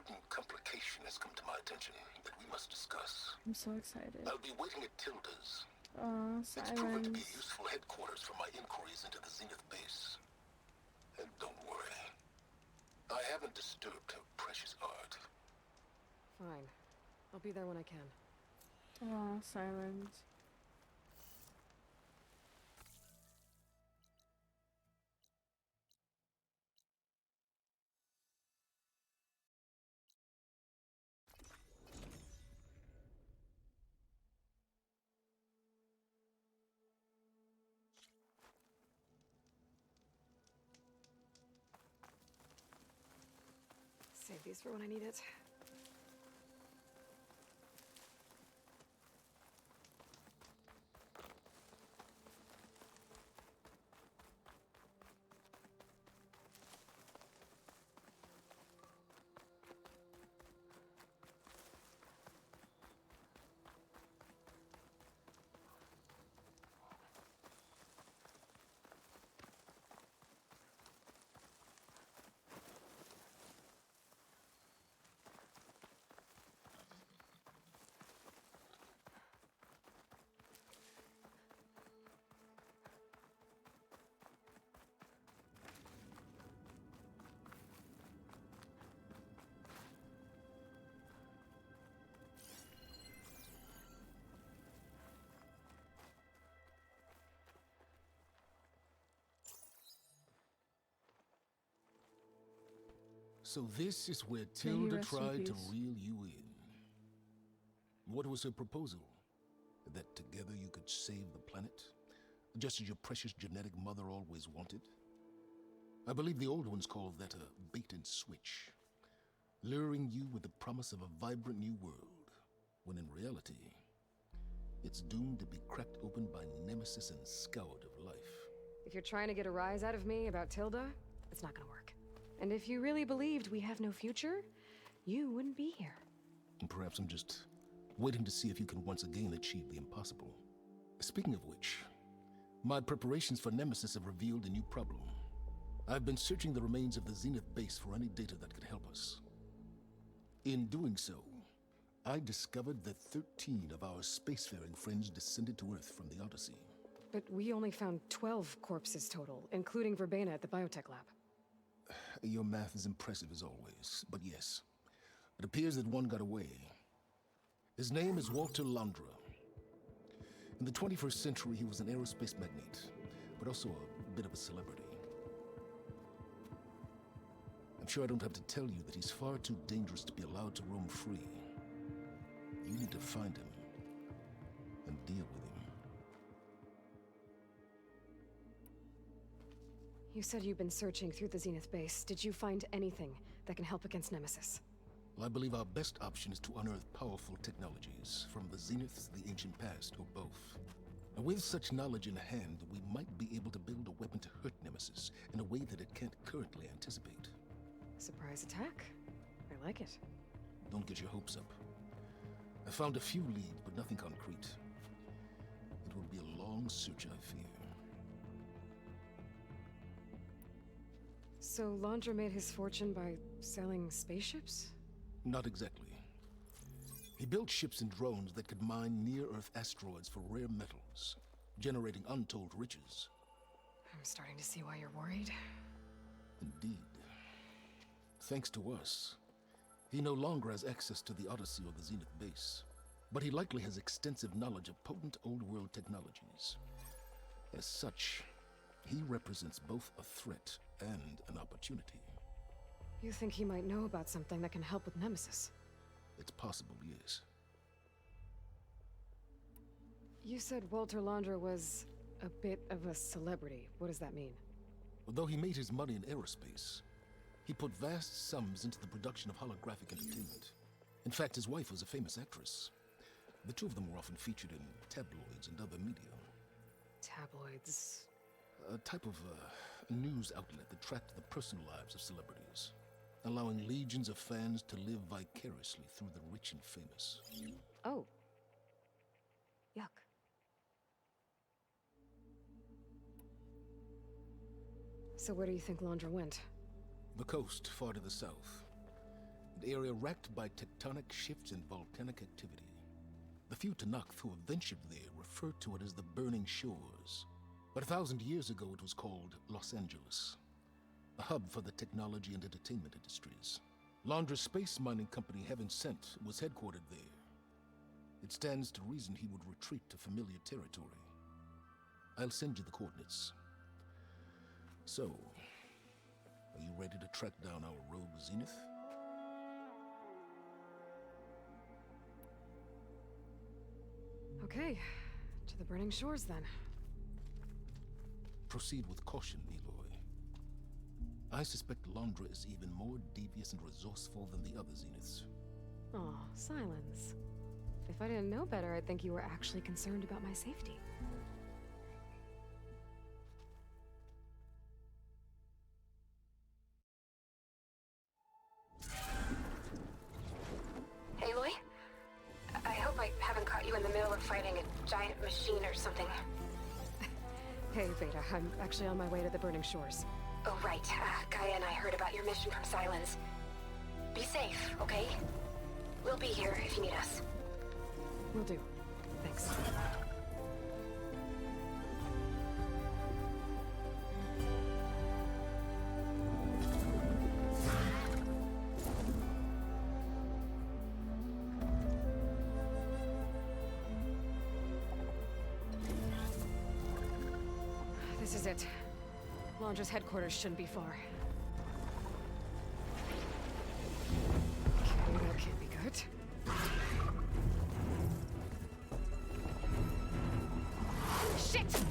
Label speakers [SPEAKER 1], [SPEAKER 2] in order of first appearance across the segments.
[SPEAKER 1] certain complication has come to my attention that we must discuss.
[SPEAKER 2] I'm so excited.
[SPEAKER 1] I'll be waiting at Tilda's. It's proven to be
[SPEAKER 2] Silence.
[SPEAKER 1] useful headquarters for my inquiries into the Zenith base. And don't worry, I haven't disturbed her precious art.
[SPEAKER 3] Fine. I'll be there when I can.
[SPEAKER 2] Silence.
[SPEAKER 3] Save these for when I need it.
[SPEAKER 1] So this is where
[SPEAKER 2] May he
[SPEAKER 1] Tilda
[SPEAKER 2] rest in
[SPEAKER 1] tried to
[SPEAKER 2] peace.
[SPEAKER 1] reel you in. What was her proposal? That together you could save the planet? Just as your precious genetic mother always wanted? I believe the old ones called that a bait and switch. Luring you with the promise of a vibrant new world, when in reality, it's doomed to be cracked open by nemesis and scoured of life.
[SPEAKER 3] If you're trying to get a rise out of me about Tilda, it's not gonna work. And if you really believed we have no future, you wouldn't be here.
[SPEAKER 1] And perhaps I'm just waiting to see if you can once again achieve the impossible. Speaking of which, my preparations for Nemesis have revealed a new problem. I've been searching the remains of the Zenith base for any data that could help us. In doing so, I discovered that 13 of our spacefaring friends descended to Earth from the Odyssey.
[SPEAKER 3] But we only found 12 corpses total, including Verbena at the biotech lab.
[SPEAKER 1] Your math is impressive as always, but yes, it appears that one got away. His name is Walter Londra. In the 21st century, he was an aerospace magnate, but also a bit of a celebrity. I'm sure I don't have to tell you that he's far too dangerous to be allowed to roam free. You need to find him and deal with him.
[SPEAKER 3] You said you've been searching through the Zenith base. Did you find anything that can help against Nemesis?
[SPEAKER 1] Well, I believe our best option is to unearth powerful technologies, from the Zeniths, the ancient past, or both. And with such knowledge in hand, we might be able to build a weapon to hurt Nemesis in a way that it can't currently anticipate.
[SPEAKER 3] Surprise attack? I like it.
[SPEAKER 1] Don't get your hopes up. I found a few leads, but nothing concrete. It will be a long search, I fear.
[SPEAKER 3] So Londra made his fortune by selling spaceships?
[SPEAKER 1] Not exactly. He built ships and drones that could mine near-Earth asteroids for rare metals, generating untold riches.
[SPEAKER 3] I'm starting to see why you're worried.
[SPEAKER 1] Indeed. Thanks to us, he no longer has access to the Odyssey or the Zenith base, but he likely has extensive knowledge of potent old-world technologies. As such, he represents both a threat and an opportunity.
[SPEAKER 3] You think he might know about something that can help with Nemesis?
[SPEAKER 1] It's possible, yes.
[SPEAKER 3] You said Walter Londra was a bit of a celebrity. What does that mean?
[SPEAKER 1] Although he made his money in aerospace, he put vast sums into the production of holographic entertainment. In fact, his wife was a famous actress. The two of them were often featured in tabloids and other media.
[SPEAKER 3] Tabloids.
[SPEAKER 1] A type of news outlet that tracked the personal lives of celebrities, allowing legions of fans to live vicariously through the rich and famous.
[SPEAKER 3] Oh. Yuck. So where do you think Londra went?
[SPEAKER 1] The coast, far to the south. an area racked by tectonic shifts and volcanic activity. The few Tenakth who have ventured there refer to it as the Burning Shores. But 1,000 years ago it was called Los Angeles, a hub for the technology and entertainment industries. Londra's space mining company Heaven Sent was headquartered there. It stands to reason he would retreat to familiar territory. I'll send you the coordinates. So, are you ready to track down our rogue Zenith?
[SPEAKER 3] Okay, to the Burning Shores then.
[SPEAKER 1] Proceed with caution, Aloy. I suspect Londra is even more devious and resourceful than the other Zeniths.
[SPEAKER 3] Aw, Silence. If I didn't know better, I'd think you were actually concerned about my safety.
[SPEAKER 2] Aloy? I hope I haven't caught you in the middle of fighting a giant machine or something.
[SPEAKER 3] Hey, Beta, I'm actually on my way to the Burning Shores.
[SPEAKER 2] Oh, right. Gaia and I heard about your mission from Sylens. Be safe, okay? We'll be here if you need us.
[SPEAKER 3] Will do. Thanks. This is it. Londra's headquarters shouldn't be far. Okay, that can't be good. Shit!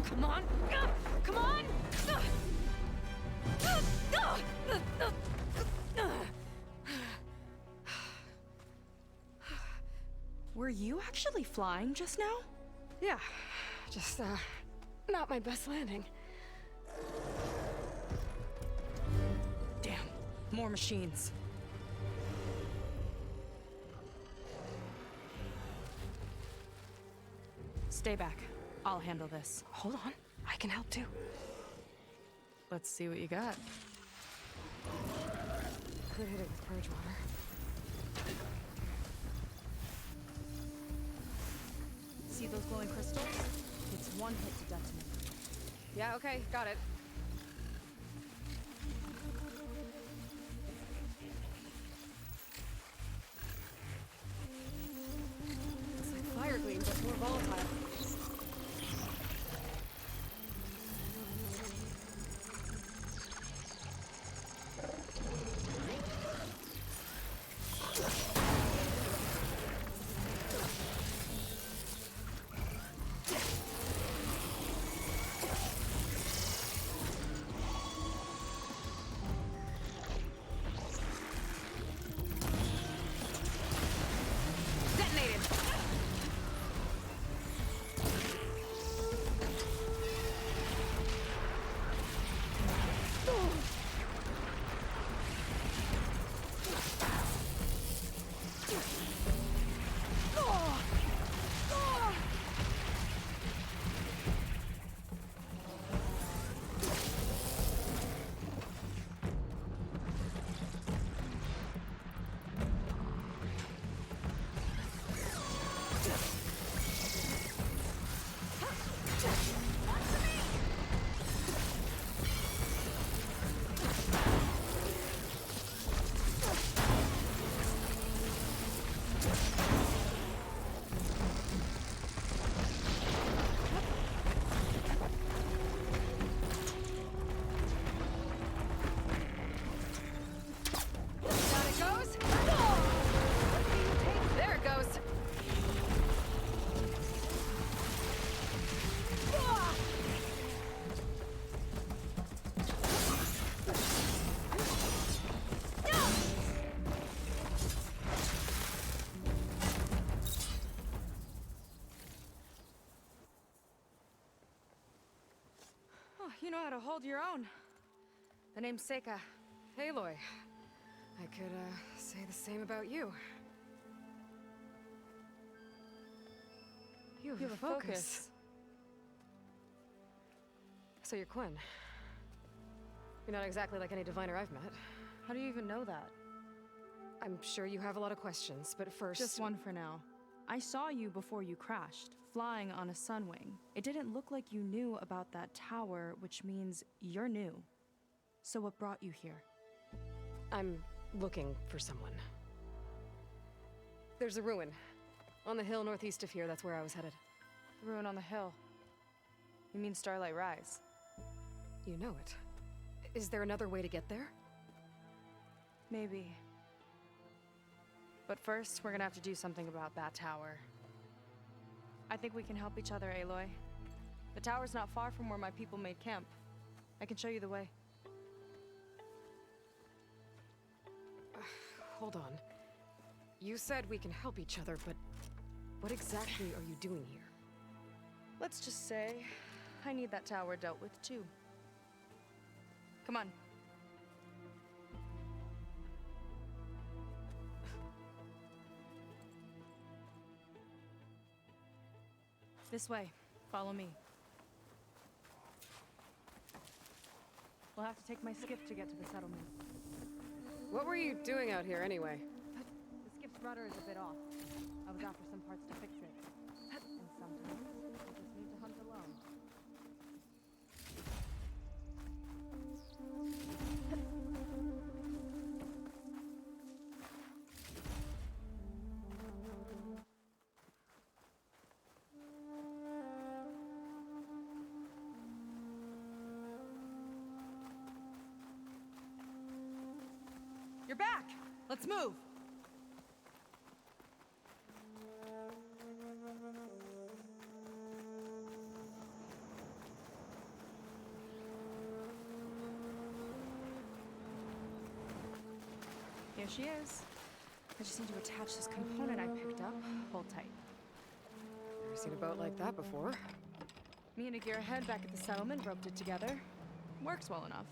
[SPEAKER 3] Come on! Come on!
[SPEAKER 4] Were you actually flying just now?
[SPEAKER 3] Yeah, just, not my best landing.
[SPEAKER 4] Damn, more machines. Stay back. I'll handle this.
[SPEAKER 3] Hold on, I can help too.
[SPEAKER 4] Let's see what you got.
[SPEAKER 3] Could hit it with purge water.
[SPEAKER 4] See those glowing crystals? It's one hit to detonate.
[SPEAKER 3] Yeah, okay, got it. It's like fire gleam, but more volatile.
[SPEAKER 4] know how to hold your own. The name's Seika.
[SPEAKER 3] Aloy. I could, say the same about you. You have a focus. So you're Quinn. You're not exactly like any diviner I've met.
[SPEAKER 4] How do you even know that?
[SPEAKER 3] I'm sure you have a lot of questions, but first...
[SPEAKER 4] Just one for now. I saw you before you crashed, flying on a Sunwing. It didn't look like you knew about that tower, which means you're new. So what brought you here?
[SPEAKER 3] I'm looking for someone. There's a ruin. On the hill northeast of here, that's where I was headed.
[SPEAKER 4] The ruin on the hill. You mean Starlight Rise?
[SPEAKER 3] You know it. Is there another way to get there?
[SPEAKER 4] Maybe. But first, we're gonna have to do something about that tower. I think we can help each other, Aloy. The tower's not far from where my people made camp. I can show you the way.
[SPEAKER 3] Hold on. You said we can help each other, but what exactly are you doing here?
[SPEAKER 4] Let's just say, I need that tower dealt with too. Come on. This way. Follow me. We'll have to take my skiff to get to the settlement.
[SPEAKER 3] What were you doing out here anyway?
[SPEAKER 4] The skiff's rudder is a bit off. I was after some parts to fix it. And sometimes, you just need to hunt alone. You're back! Let's move! Here she is. I just need to attach this component I picked up. Hold tight.
[SPEAKER 3] Never seen a boat like that before.
[SPEAKER 4] Me and a gearhead back at the settlement roped it together. Works well enough.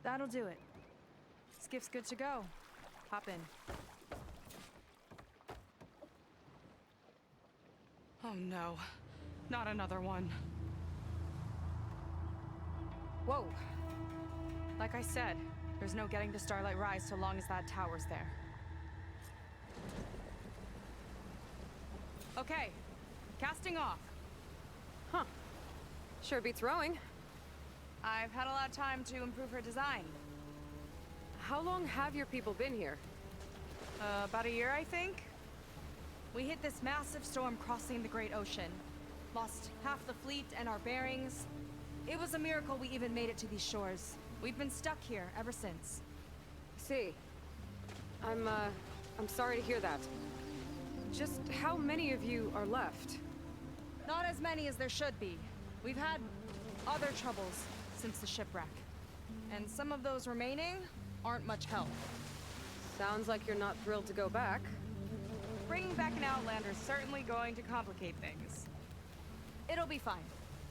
[SPEAKER 4] That'll do it. Skiff's good to go. Hop in. Oh no. Not another one.
[SPEAKER 3] Whoa!
[SPEAKER 4] Like I said, there's no getting to Starlight Rise so long as that tower's there. Okay, casting off.
[SPEAKER 3] Huh. Sure beats rowing.
[SPEAKER 4] I've had a lot of time to improve her design.
[SPEAKER 3] How long have your people been here?
[SPEAKER 4] About a year, I think. We hit this massive storm crossing the Great Ocean. Lost half the fleet and our bearings. It was a miracle we even made it to these shores. We've been stuck here ever since.
[SPEAKER 3] See. I'm sorry to hear that. Just how many of you are left?
[SPEAKER 4] Not as many as there should be. We've had other troubles since the shipwreck. And some of those remaining aren't much help.
[SPEAKER 3] Sounds like you're not thrilled to go back.
[SPEAKER 4] Bringing back an Outlander is certainly going to complicate things. It'll be fine.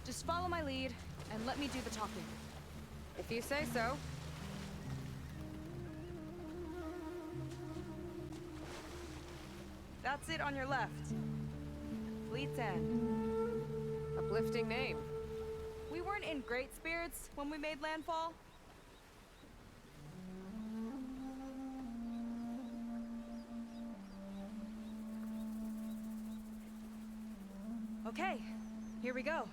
[SPEAKER 4] Just follow my lead and let me do the talking.
[SPEAKER 3] If you say so.
[SPEAKER 4] That's it on your left. Fleet's End.
[SPEAKER 3] Uplifting name.
[SPEAKER 4] We weren't in great spirits when we made landfall. Okay, here we go.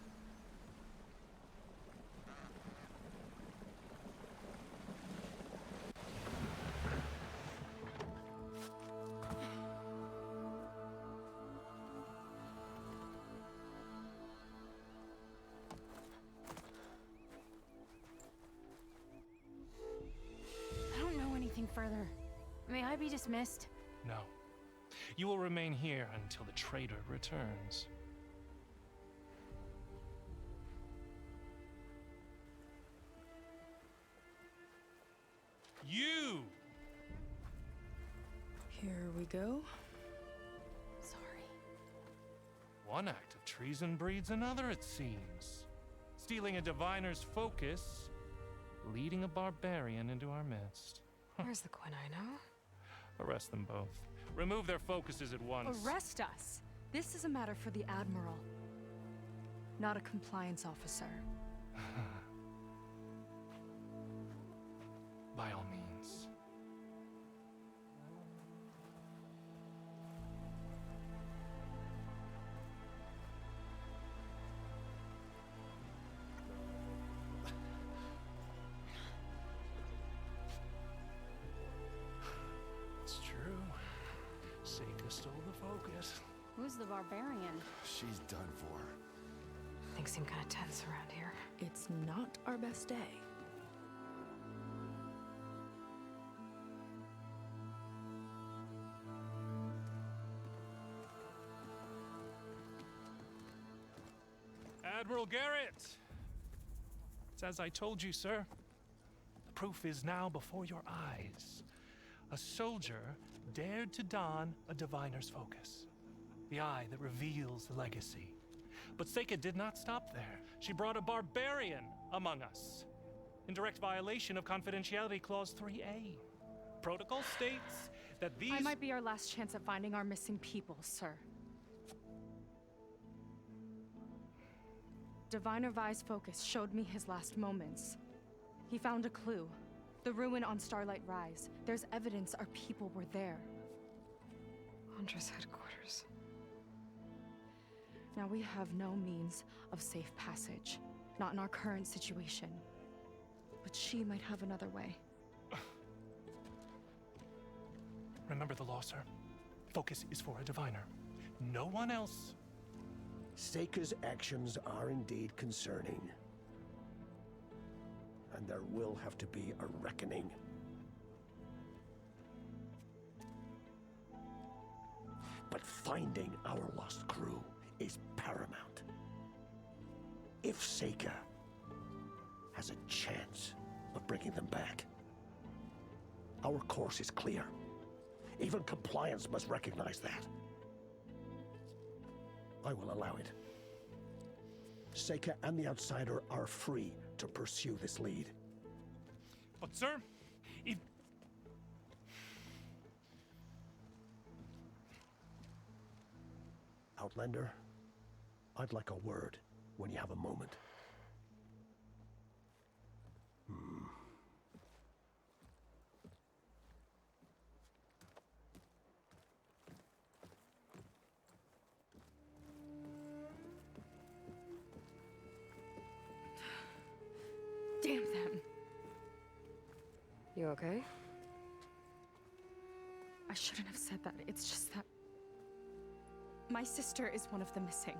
[SPEAKER 5] I don't know anything further. May I be dismissed?
[SPEAKER 6] No. You will remain here until the trader returns. You!
[SPEAKER 4] Here we go.
[SPEAKER 5] Sorry.
[SPEAKER 6] One act of treason breeds another, it seems. It's stealing a diviner's focus, leading a barbarian into our midst.
[SPEAKER 3] Where's the Quinino?
[SPEAKER 6] Arrest them both. Remove their focuses at once.
[SPEAKER 4] Arrest us! This is a matter for the Admiral, not a compliance officer.
[SPEAKER 6] By all means. It's true. Seika stole the focus.
[SPEAKER 5] Who's the barbarian?
[SPEAKER 7] She's done for.
[SPEAKER 3] Things seem kind of tense around here.
[SPEAKER 8] It's not our best day.
[SPEAKER 6] Admiral Garrett! It's as I told you, sir. The proof is now before your eyes. A soldier dared to don a diviner's focus, the eye that reveals the legacy. But Seika did not stop there. She brought a barbarian among us, in direct violation of Confidentiality Clause 3A. Protocol states that these—
[SPEAKER 4] I might be our last chance at finding our missing people, sir. Diviner Vi's focus showed me his last moments. He found a clue. The ruin on Starlight Rise. There's evidence our people were there.
[SPEAKER 3] Huntress headquarters.
[SPEAKER 4] Now we have no means of safe passage. Not in our current situation. But she might have another way.
[SPEAKER 6] Remember the law, sir. Focus is for a diviner. No one else.
[SPEAKER 9] Seika's actions are indeed concerning. And there will have to be a reckoning. But finding our lost crew is paramount. If Seika has a chance of bringing them back, our course is clear. Even compliance must recognize that. I will allow it. Seika and the Outsider are free to pursue this lead.
[SPEAKER 6] But, sir, if—
[SPEAKER 9] Outlander, I'd like a word when you have a moment.
[SPEAKER 4] Damn them.
[SPEAKER 3] You okay?
[SPEAKER 4] I shouldn't have said that. It's just that my sister is one of the missing.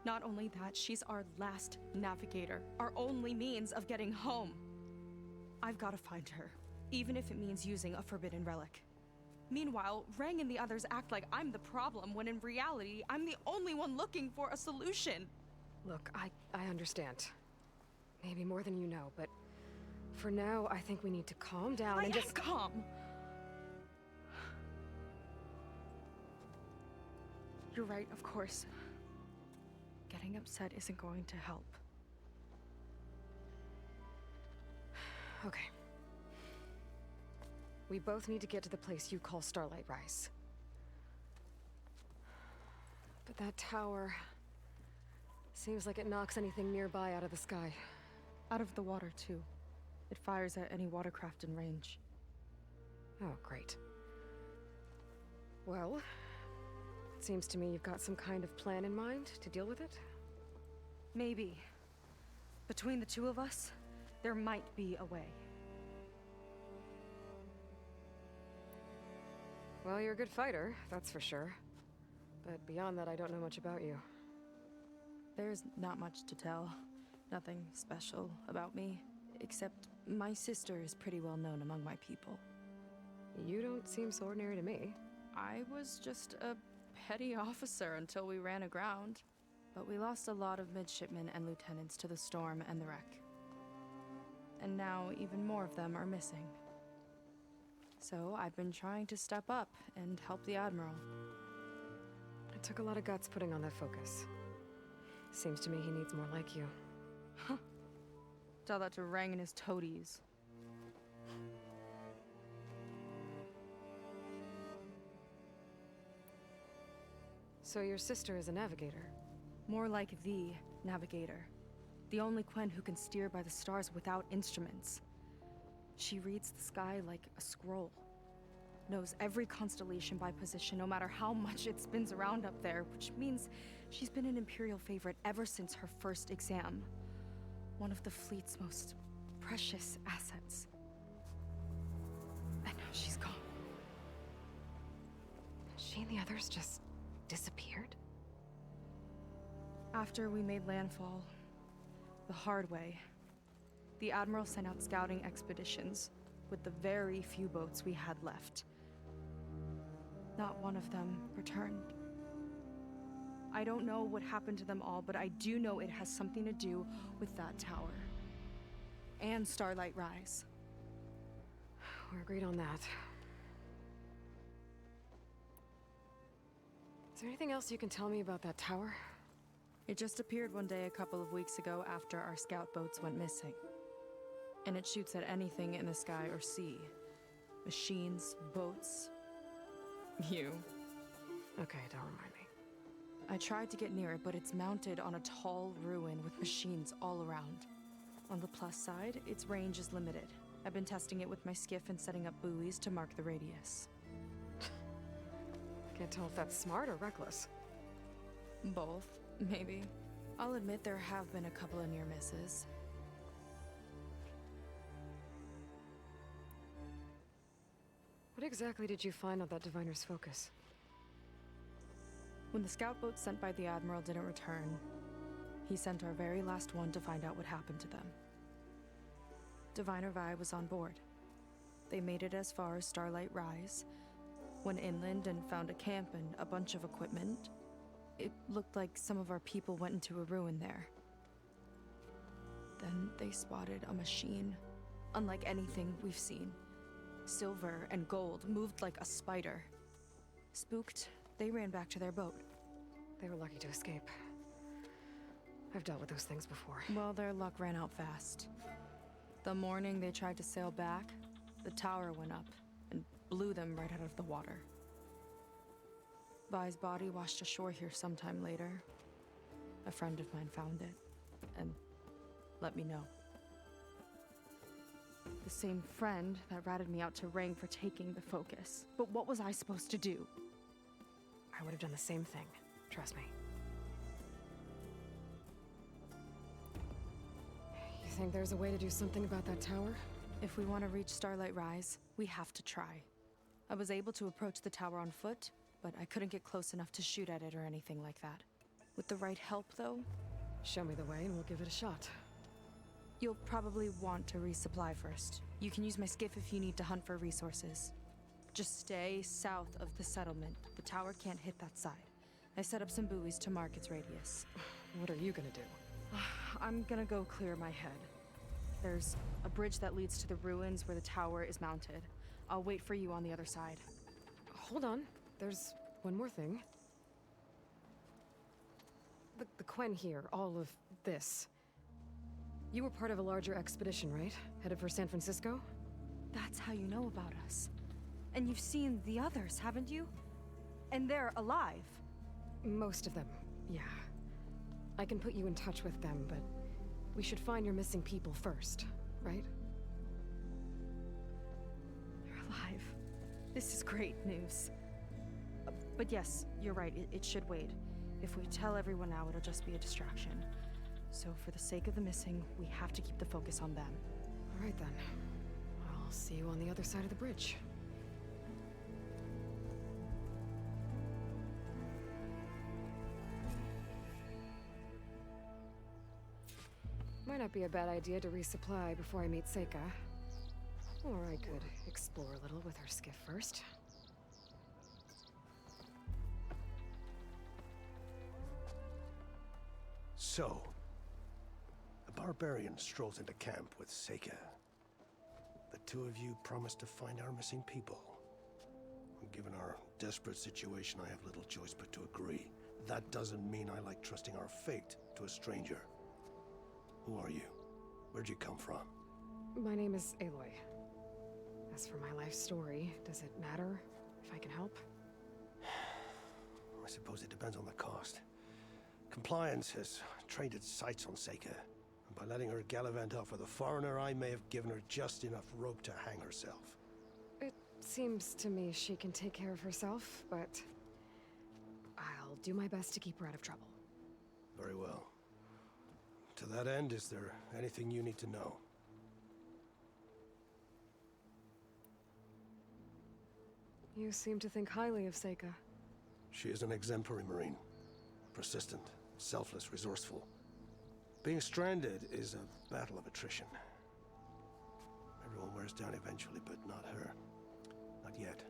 [SPEAKER 4] Not only that, she's our last navigator, our only means of getting home. I've got to find her, even if it means using a forbidden relic. Meanwhile, Rang and the others act like I'm the problem, when in reality, I'm the only one looking for a solution.
[SPEAKER 3] Look, I understand. Maybe more than you know, but for now, I think we need to calm down and just—
[SPEAKER 4] calm. You're right, of course. Getting upset isn't going to help.
[SPEAKER 3] Okay. We both need to get to the place you call Starlight Rise. But that tower seems like it knocks anything nearby out of the sky.
[SPEAKER 4] Out of the water, too. It fires at any watercraft in range.
[SPEAKER 3] Oh, great. Well, it seems to me you've got some kind of plan in mind to deal with it.
[SPEAKER 4] Maybe. Between the two of us, there might be a way.
[SPEAKER 3] Well, you're a good fighter, that's for sure. But beyond that, I don't know much about you.
[SPEAKER 8] There's not much to tell. Nothing special about me, except my sister is pretty well known among my people.
[SPEAKER 3] You don't seem so ordinary to me.
[SPEAKER 8] I was just a petty officer until we ran aground. But we lost a lot of midshipmen and lieutenants to the storm and the wreck. And now even more of them are missing. So I've been trying to step up and help the Admiral.
[SPEAKER 3] It took a lot of guts putting on that focus. Seems to me he needs more like you.
[SPEAKER 8] Tell that to Rang and his toadies.
[SPEAKER 3] So your sister is a navigator?
[SPEAKER 8] More like the navigator. The only Quen who can steer by the stars without instruments. She reads the sky like a scroll. Knows every constellation by position, no matter how much it spins around up there, which means she's been an Imperial favorite ever since her first exam. One of the fleet's most precious assets. And now she's gone.
[SPEAKER 3] She and the others just disappeared?
[SPEAKER 8] After we made landfall, the hard way, the Admiral sent out scouting expeditions with the very few boats we had left. Not one of them returned. I don't know what happened to them all, but I do know it has something to do with that tower. And Starlight Rise.
[SPEAKER 3] We're agreed on that. Is there anything else you can tell me about that tower?
[SPEAKER 8] It just appeared one day a couple of weeks ago after our scout boats went missing. And it shoots at anything in the sky or sea. Machines, boats. You.
[SPEAKER 3] Okay, don't remind me.
[SPEAKER 8] I tried to get near it, but it's mounted on a tall ruin with machines all around. On the plus side, its range is limited. I've been testing it with my skiff and setting up buoys to mark the radius.
[SPEAKER 3] Can't tell if that's smart or reckless.
[SPEAKER 8] Both, maybe. I'll admit there have been a couple of near misses.
[SPEAKER 3] What exactly did you find on that Diviner's Focus?
[SPEAKER 8] When the scout boat sent by the Admiral didn't return, he sent our very last one to find out what happened to them. Diviner Vi was on board. They made it as far as Starlight Rise, went inland and found a camp and a bunch of equipment. It looked like some of our people went into a ruin there. Then they spotted a machine, unlike anything we've seen. Silver and gold, moved like a spider. Spooked, they ran back to their boat.
[SPEAKER 3] They were lucky to escape. I've dealt with those things before.
[SPEAKER 8] Well, their luck ran out fast. The morning they tried to sail back, the tower went up and blew them right out of the water. Vi's body washed ashore here sometime later. A friend of mine found it and let me know. The same friend that ratted me out to Rang for taking the Focus. But what was I supposed to do?
[SPEAKER 3] I would have done the same thing. Trust me. You think there's a way to do something about that tower?
[SPEAKER 8] If we want to reach Starlight Rise, we have to try. I was able to approach the tower on foot, but I couldn't get close enough to shoot at it or anything like that. With the right help, though,
[SPEAKER 3] Show me the way and we'll give it a shot.
[SPEAKER 8] you'll probably want to resupply first. You can use my skiff if you need to hunt for resources. Just stay south of the settlement. The tower can't hit that side. I set up some buoys to mark its radius.
[SPEAKER 3] What are you gonna do?
[SPEAKER 8] I'm gonna go clear my head. There's a bridge that leads to the ruins where the tower is mounted. I'll wait for you on the other side.
[SPEAKER 3] Hold on. There's one more thing. The Quen here, all of this. You were part of a larger expedition, right? Headed for San Francisco?
[SPEAKER 8] That's how you know about us. And you've seen the others, haven't you? And they're alive.
[SPEAKER 3] Most of them, yeah. I can put you in touch with them, but we should find your missing people first, right?
[SPEAKER 8] They're alive. This is great news. But yes, you're right, it should wait. If we tell everyone now, it'll just be a distraction. So for the sake of the missing, we have to keep the focus on them.
[SPEAKER 3] All right then. I'll see you on the other side of the bridge. Might not be a bad idea to resupply before I meet Seika. Or I could explore a little with her skiff first.
[SPEAKER 9] So, the barbarian strolls into camp with Seika. The two of you promised to find our missing people. Given our desperate situation, I have little choice but to agree. That doesn't mean I like trusting our fate to a stranger. Who are you? Where'd you come from?
[SPEAKER 3] My name is Aloy. As for my life story, does it matter if I can help?
[SPEAKER 9] I suppose it depends on the cost. Compliance has trained its sights on Seika, and by letting her gallivant off with a foreigner, I may have given her just enough rope to hang herself.
[SPEAKER 3] It seems to me she can take care of herself, but I'll do my best to keep her out of trouble.
[SPEAKER 9] Very well. To that end, is there anything you need to know?
[SPEAKER 3] You seem to think highly of Seika.
[SPEAKER 9] She is an exemplary Marine. Persistent, selfless, resourceful. Being stranded is a battle of attrition. Everyone wears down eventually, but not her. Not yet.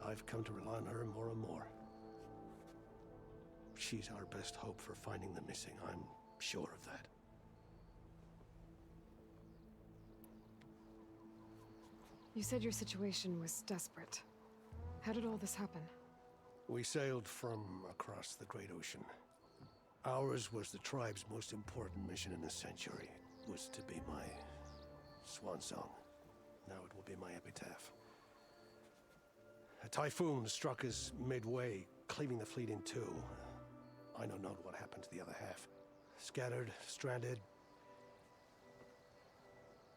[SPEAKER 9] I've come to rely on her more and more. She's our best hope for finding the missing, I'm sure of that.
[SPEAKER 3] You said your situation was desperate. How did all this happen?
[SPEAKER 9] We sailed from across the Great Ocean. Ours was the tribe's most important mission in a century. It was to be my swan song. Now it will be my epitaph. A typhoon struck us midway, cleaving the fleet in two. I know not what happened to the other half. Scattered, stranded,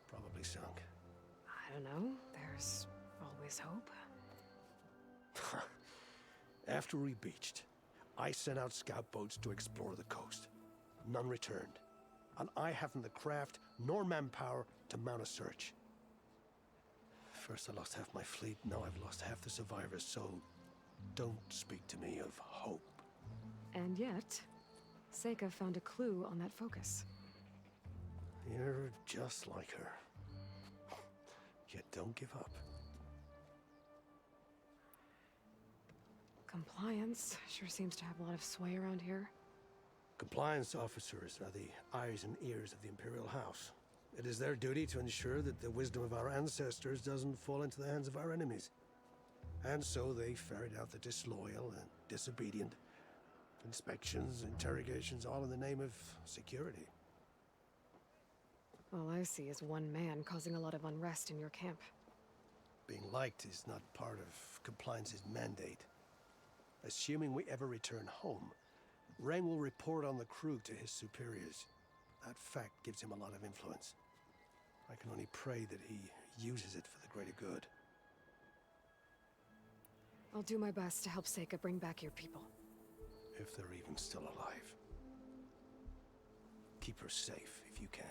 [SPEAKER 9] probably sunk.
[SPEAKER 3] I don't know. There's always hope.
[SPEAKER 9] After we beached, I sent out scout boats to explore the coast. None returned. And I haven't the craft nor manpower to mount a search. First I lost half my fleet, now I've lost half the survivors, so don't speak to me of hope.
[SPEAKER 3] And yet, Seika found a clue on that focus.
[SPEAKER 9] You're just like her. Yet don't give up.
[SPEAKER 3] Compliance sure seems to have a lot of sway around here.
[SPEAKER 9] Compliance officers are the eyes and ears of the Imperial House. It is their duty to ensure that the wisdom of our ancestors doesn't fall into the hands of our enemies. And so they ferret out the disloyal and disobedient. Inspections, interrogations, all in the name of security.
[SPEAKER 3] All I see is one man causing a lot of unrest in your camp.
[SPEAKER 9] Being liked is not part of Compliance's mandate. Assuming we ever return home, Rain will report on the crew to his superiors. That fact gives him a lot of influence. I can only pray that he uses it for the greater good.
[SPEAKER 3] I'll do my best to help Seika bring back your people.
[SPEAKER 9] If they're even still alive. Keep her safe if you can.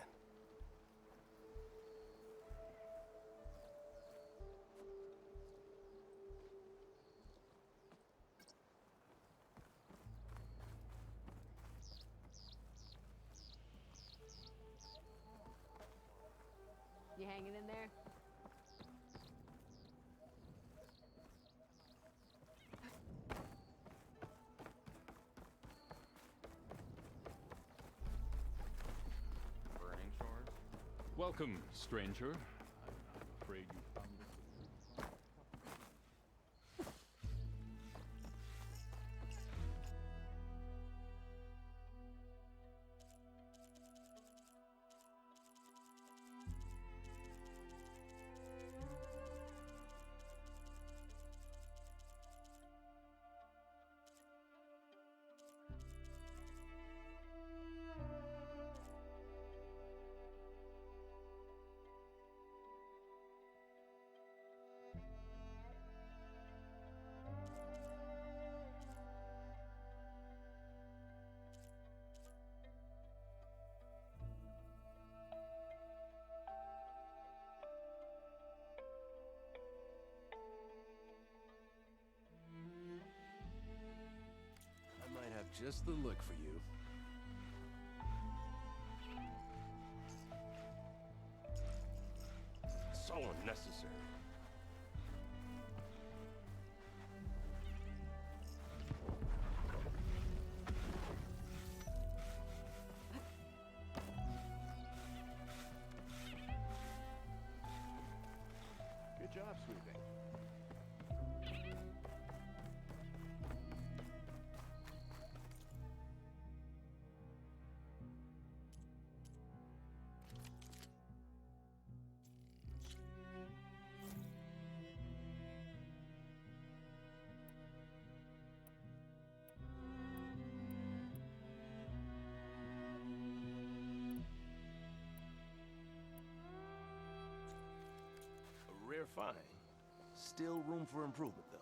[SPEAKER 5] You hanging in there?
[SPEAKER 7] Burning Shores? Welcome, stranger. I'm afraid you found this.
[SPEAKER 10] I might have just the look for you.
[SPEAKER 7] So unnecessary.
[SPEAKER 10] Good job, sweeping. they're fine. Still room for improvement, though.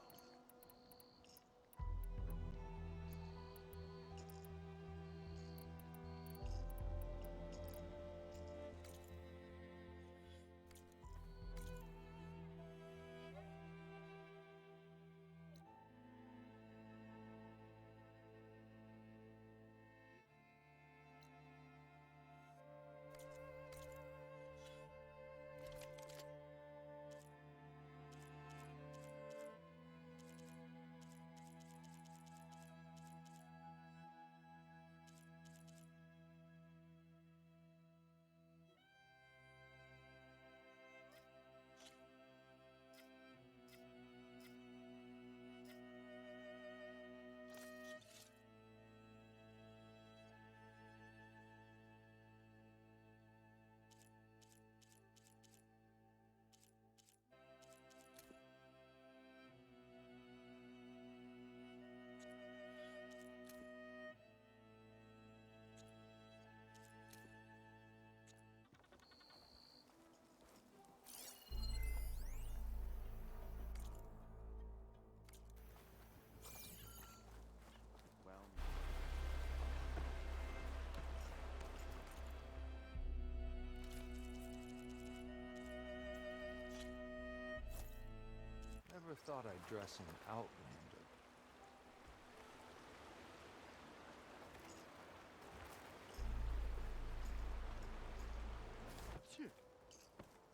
[SPEAKER 11] Never thought I'd dress in Outlander.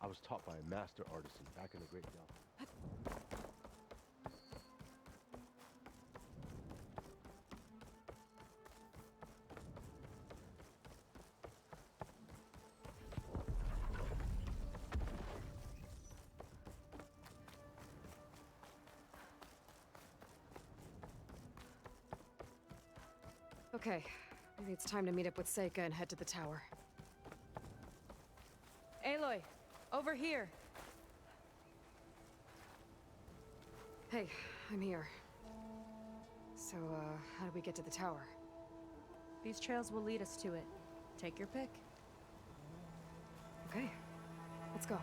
[SPEAKER 10] I was taught by a master artisan back in the Great Delta.
[SPEAKER 3] Okay, maybe it's time to meet up with Seika and head to the tower.
[SPEAKER 4] Aloy, over here.
[SPEAKER 3] Hey, I'm here. So, how do we get to the tower?
[SPEAKER 4] These trails will lead us to it. Take your pick.
[SPEAKER 3] Okay, let's go.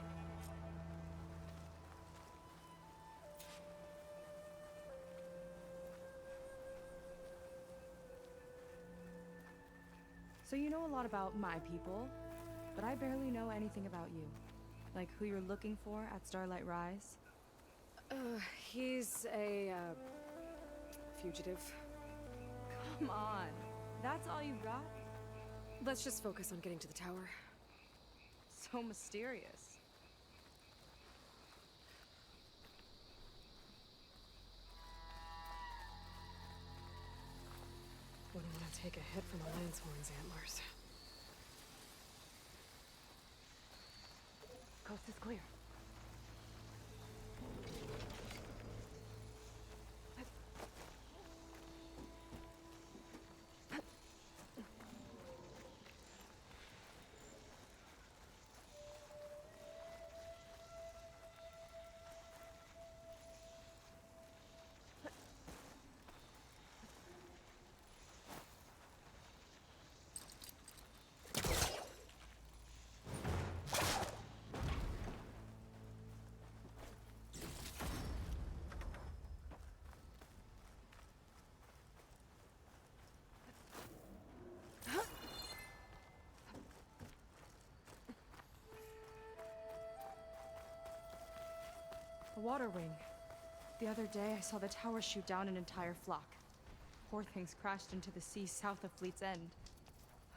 [SPEAKER 4] So you know a lot about my people, but I barely know anything about you. Like who you're looking for at Starlight Rise?
[SPEAKER 3] He's a, fugitive.
[SPEAKER 4] Come on. That's all you got?
[SPEAKER 3] Let's just focus on getting to the tower.
[SPEAKER 4] So mysterious.
[SPEAKER 3] Wouldn't want to take a hit from a Lancehorn's antlers.
[SPEAKER 5] Coast is clear.
[SPEAKER 4] A water wing. The other day, I saw the tower shoot down an entire flock. Poor things crashed into the sea south of Fleet's End.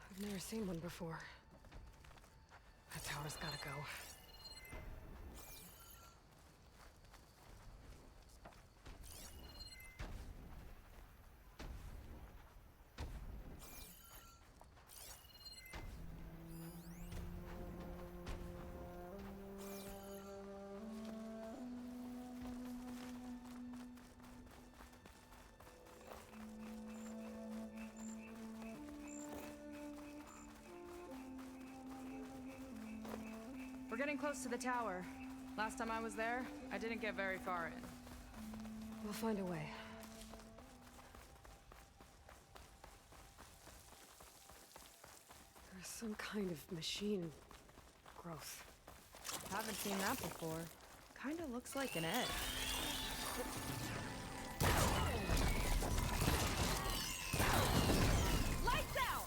[SPEAKER 3] I've never seen one before. That tower's gotta go.
[SPEAKER 4] We're getting close to the tower. Last time I was there, I didn't get very far in.
[SPEAKER 3] We'll find a way. There's some kind of machine growth.
[SPEAKER 4] Haven't seen that before.
[SPEAKER 8] Kinda looks like an egg.
[SPEAKER 4] Lights out!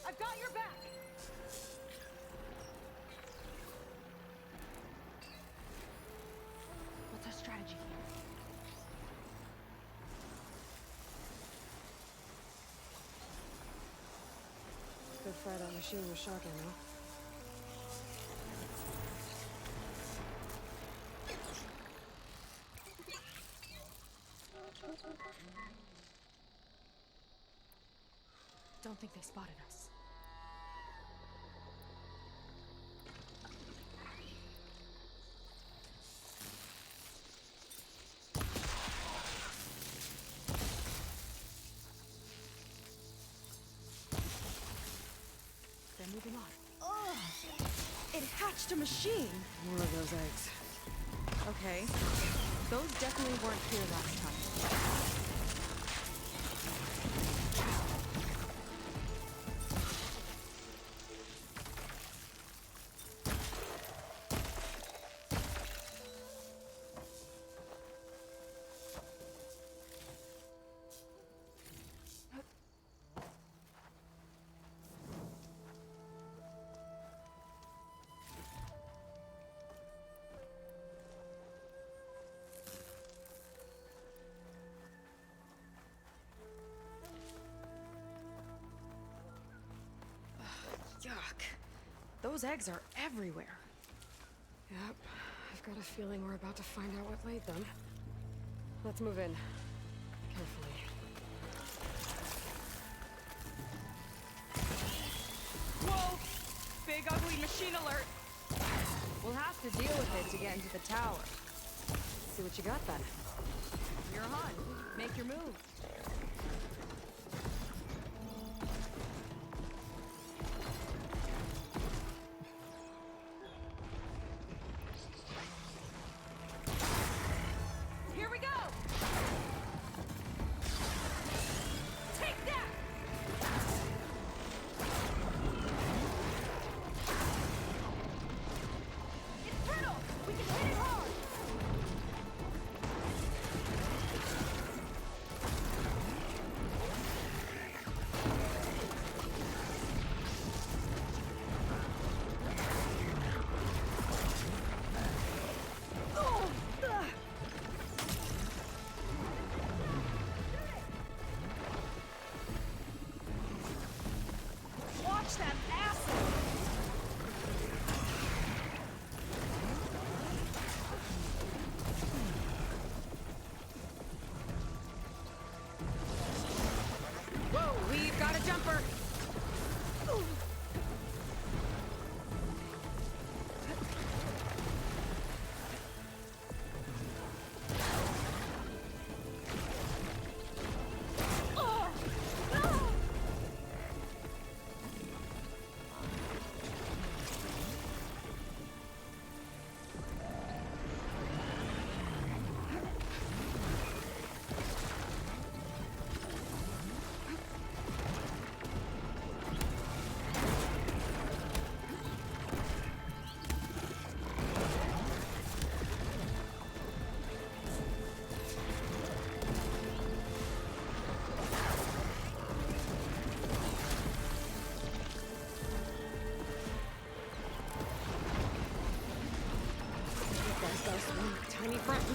[SPEAKER 4] I've got your back!
[SPEAKER 5] What's our strategy here?
[SPEAKER 3] Good fire that machine with shock ammo.
[SPEAKER 5] Don't think they spotted us. They're moving on.
[SPEAKER 8] It hatched a machine!
[SPEAKER 3] More of those eggs.
[SPEAKER 8] Okay. Those definitely weren't here last time. Yuck. Those eggs are everywhere.
[SPEAKER 3] Yep. I've got a feeling we're about to find out what laid them. Let's move in. Carefully.
[SPEAKER 4] Whoa! Big ugly machine alert!
[SPEAKER 8] We'll have to deal with it to get into the tower.
[SPEAKER 3] See what you got then.
[SPEAKER 8] You're on. Make your move.
[SPEAKER 4] Here we go! Take that! It's brittle! We can hit it hard! Watch that acid!
[SPEAKER 8] Whoa, we've got a jumper!
[SPEAKER 3] Tiny friends.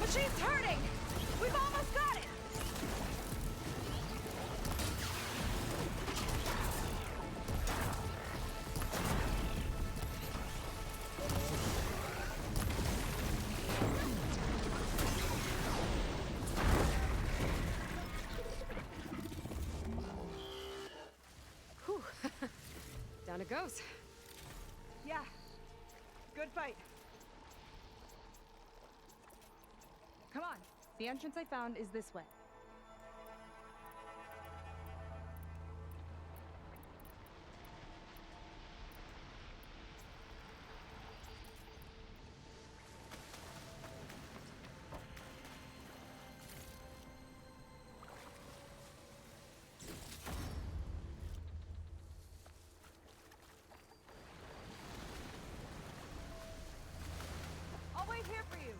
[SPEAKER 4] Machine's hurting! We've almost got it!
[SPEAKER 3] Whew. Down it goes.
[SPEAKER 4] Yeah. Good fight. Come on. The entrance I found is this way. I'll wait here for you.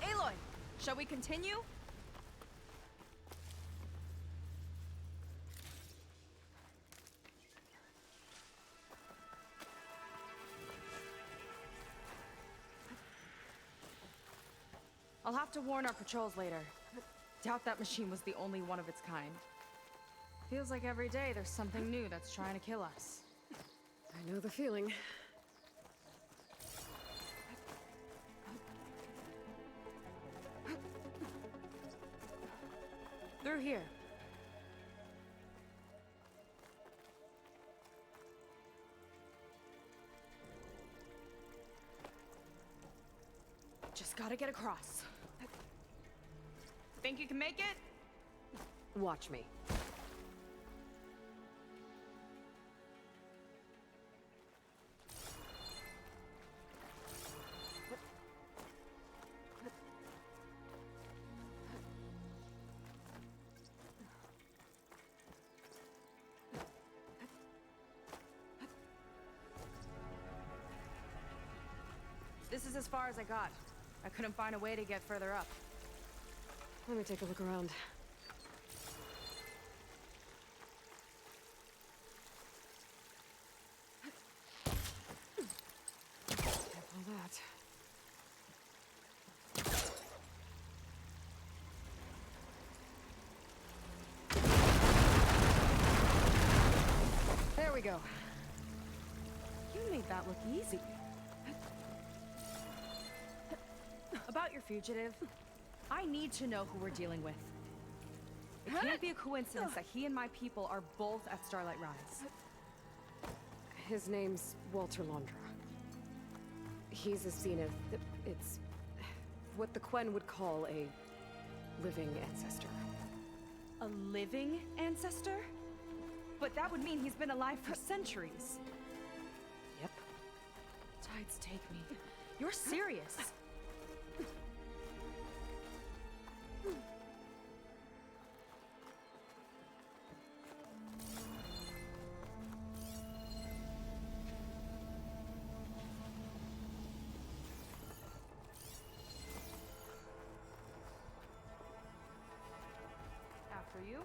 [SPEAKER 4] Aloy, shall we continue? I'll have to warn our patrols later. Doubt that machine was the only one of its kind. Feels like every day there's something new that's trying to kill us.
[SPEAKER 3] I know the feeling.
[SPEAKER 4] Through here. Just gotta get across. Think you can make it?
[SPEAKER 3] Watch me.
[SPEAKER 4] This is as far as I got. I couldn't find a way to get further up.
[SPEAKER 3] Let me take a look around. Careful of that. There we go.
[SPEAKER 4] You made that look easy. About your fugitive, I need to know who we're dealing with. It can't be a coincidence that he and my people are both at Starlight Rise.
[SPEAKER 3] His name's Walter Londra. He's a Zenith. It's what the Quen would call a living ancestor.
[SPEAKER 4] A living ancestor? But that would mean he's been alive for centuries.
[SPEAKER 3] Yep.
[SPEAKER 4] Tides take me. You're serious. After you.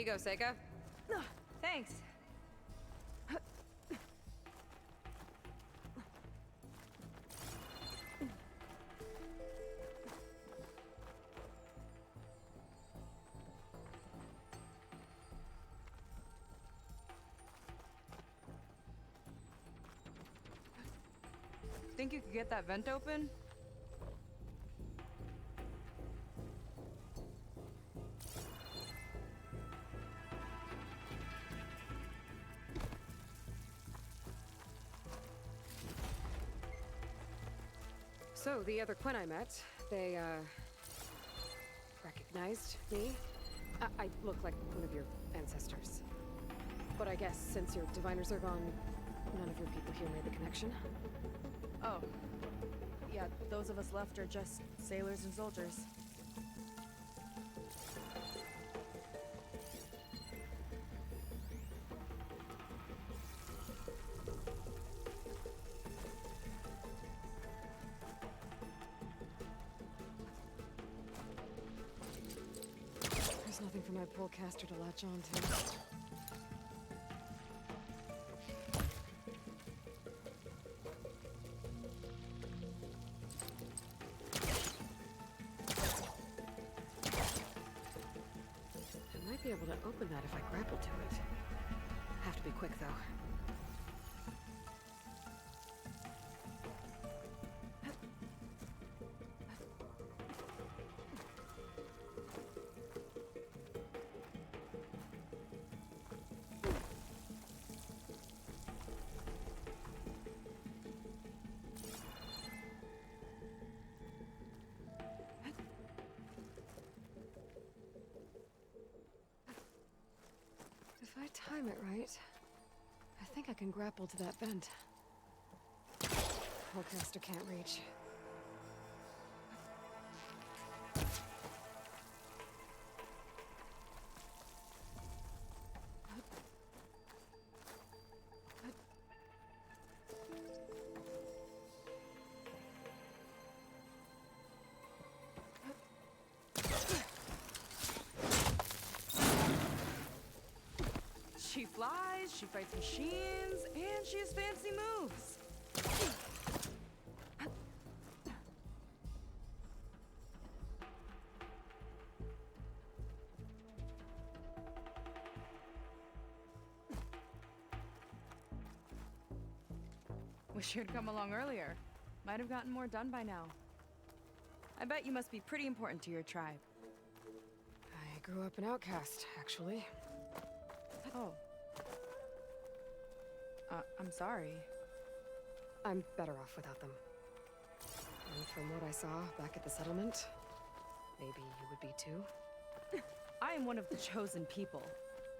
[SPEAKER 3] you go, Seika.
[SPEAKER 4] Thanks. Think you could get that vent open?
[SPEAKER 3] So, the other Quen I met, they, recognized me. I look like one of your ancestors. But I guess since your diviners are gone, none of your people here made the connection?
[SPEAKER 8] Oh. Yeah, those of us left are just sailors and soldiers.
[SPEAKER 3] There's nothing for my polecaster to latch on to. Be able to open that if I grapple to it. Have to be quick, though. If I time it right, I think I can grapple to that vent. Polecaster can't reach.
[SPEAKER 8] She flies, she fights machines, and she has fancy moves. Wish you'd come along earlier. Might have gotten more done by now. I bet you must be pretty important to your tribe.
[SPEAKER 3] I grew up an outcast, actually.
[SPEAKER 8] Oh. I'm sorry.
[SPEAKER 3] I'm better off without them. And from what I saw back at the settlement, maybe you would be too?
[SPEAKER 8] I am one of the chosen people.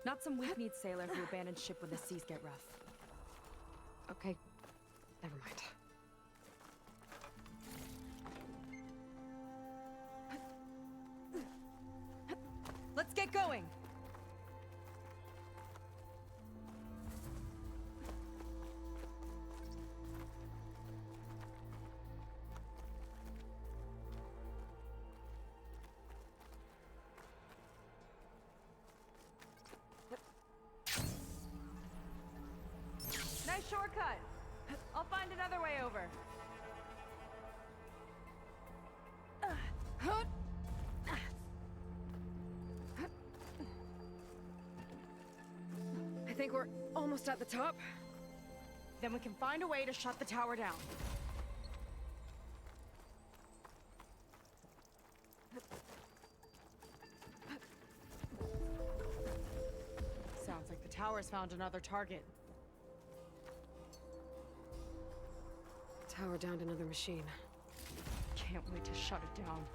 [SPEAKER 8] Not some weak-kneed sailor who abandoned ship when the seas get rough.
[SPEAKER 3] Okay, never mind.
[SPEAKER 8] Let's get going! Nice shortcut! I'll find another way over.
[SPEAKER 3] I think we're almost at the top.
[SPEAKER 8] Then we can find a way to shut the tower down. Sounds like the tower's found another target.
[SPEAKER 3] Tower downed another machine.
[SPEAKER 8] Can't wait to shut it down.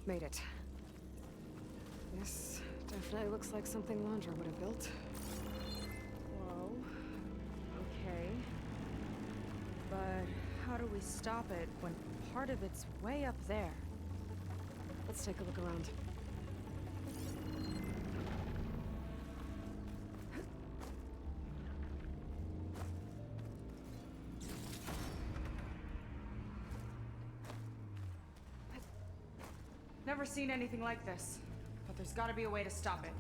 [SPEAKER 3] Made it. This Definitely looks like something Landra would have built.
[SPEAKER 8] Whoa. Okay. But how do we stop it when part of it's way up there?
[SPEAKER 3] Let's take a look around.
[SPEAKER 4] Never seen anything like this, but there's gotta be a way to stop it.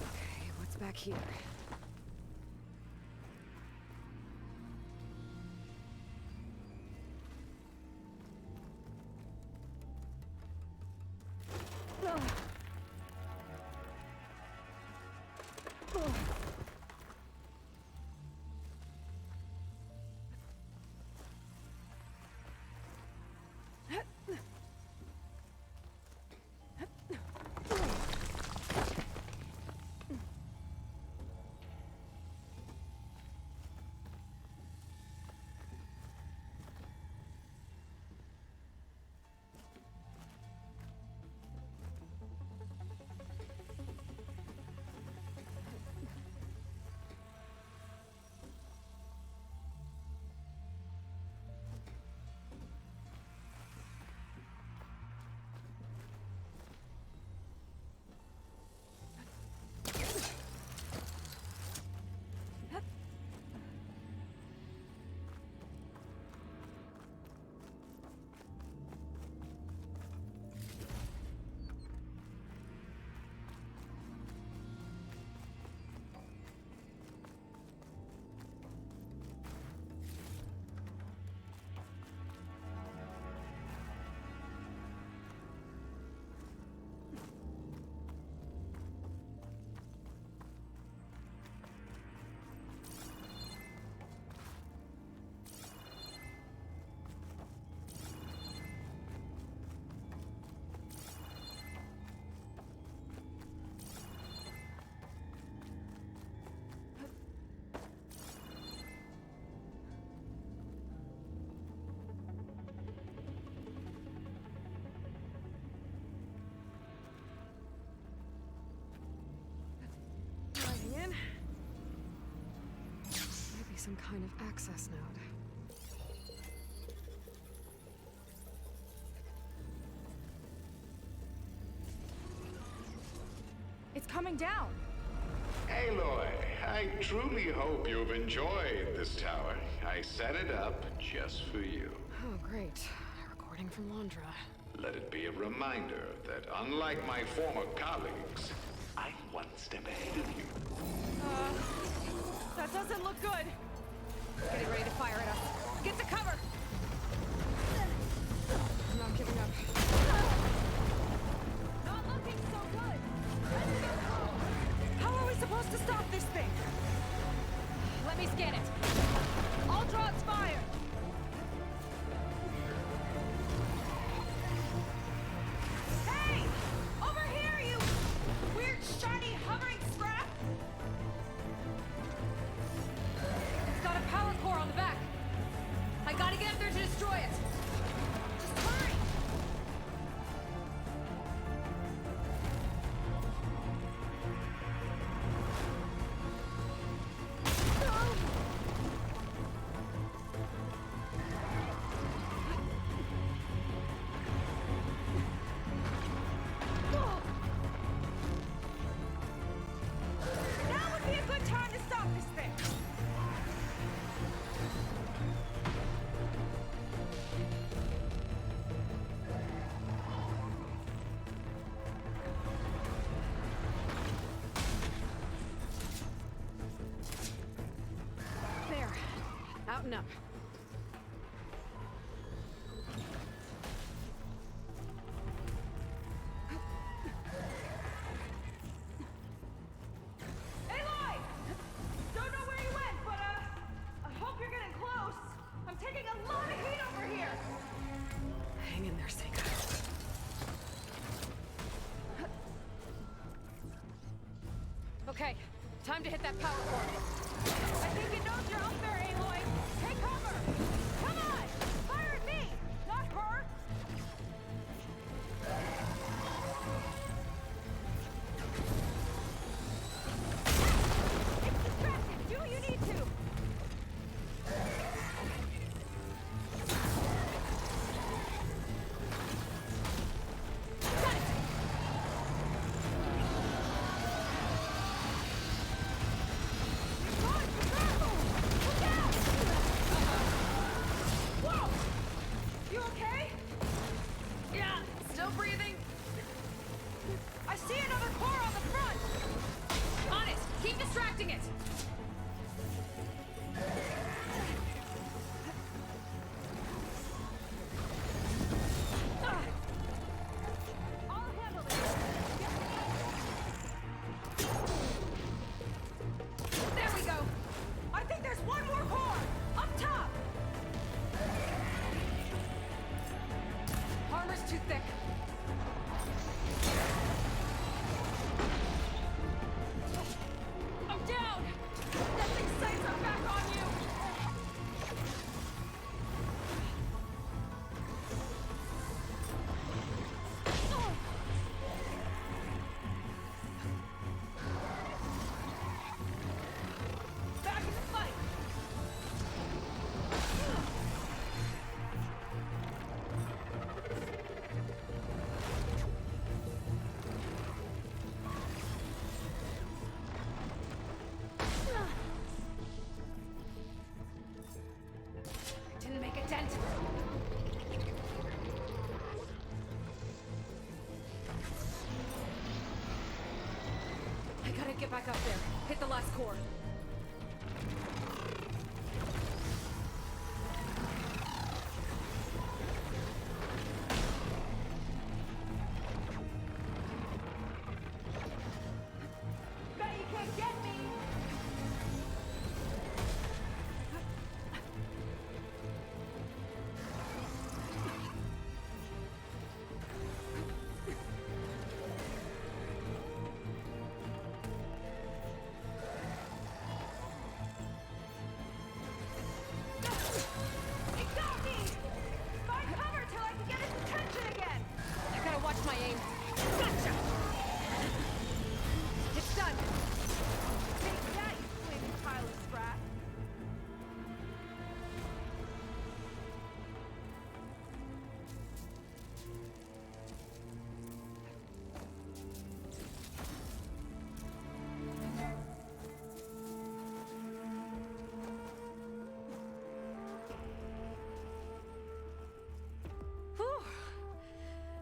[SPEAKER 3] Okay, what's back here? In. Maybe some kind of access node.
[SPEAKER 4] It's coming down!
[SPEAKER 12] Aloy, I truly hope you've enjoyed this tower. I set it up just for you.
[SPEAKER 3] Oh, great. A recording from Landra.
[SPEAKER 12] Let it be a reminder that unlike my former colleagues, I'm one step ahead of you.
[SPEAKER 4] That doesn't look good! Getting ready to fire at us. Get to cover!
[SPEAKER 3] I'm not giving up.
[SPEAKER 4] Not looking so good! How are we supposed to stop this thing? Let me scan it. I'll draw its fire! Hey! Over here, you weird, shiny, hovering scrap! It's got a power core on the back. I gotta get up there to destroy it. Just hurry! Now would be a good time to stop this thing.
[SPEAKER 3] There. Out and up.
[SPEAKER 4] Aloy! Don't know where you went, but I hope you're getting close. I'm taking a lot of heat over here.
[SPEAKER 3] Hang in there, Seika. Okay, time to hit that power core.
[SPEAKER 4] I think it knows you're up there, Aloy. Take cover! Come on! I see another core on the front!
[SPEAKER 3] On it! Keep distracting it!
[SPEAKER 4] I'll handle this! There we go! I think there's one more core! Up top!
[SPEAKER 3] Armor's too thick.
[SPEAKER 4] I'm down! That thing's sights are back on you! Back in the fight!
[SPEAKER 3] Didn't make a dent. I gotta get back up there. Hit the last core.
[SPEAKER 4] Bet you can't get me! He got me! Find cover till I can get his attention again!
[SPEAKER 3] I gotta watch my aim.
[SPEAKER 4] Gotcha!
[SPEAKER 3] It's done.
[SPEAKER 4] Take that, you flaming pile of scrap! Whew!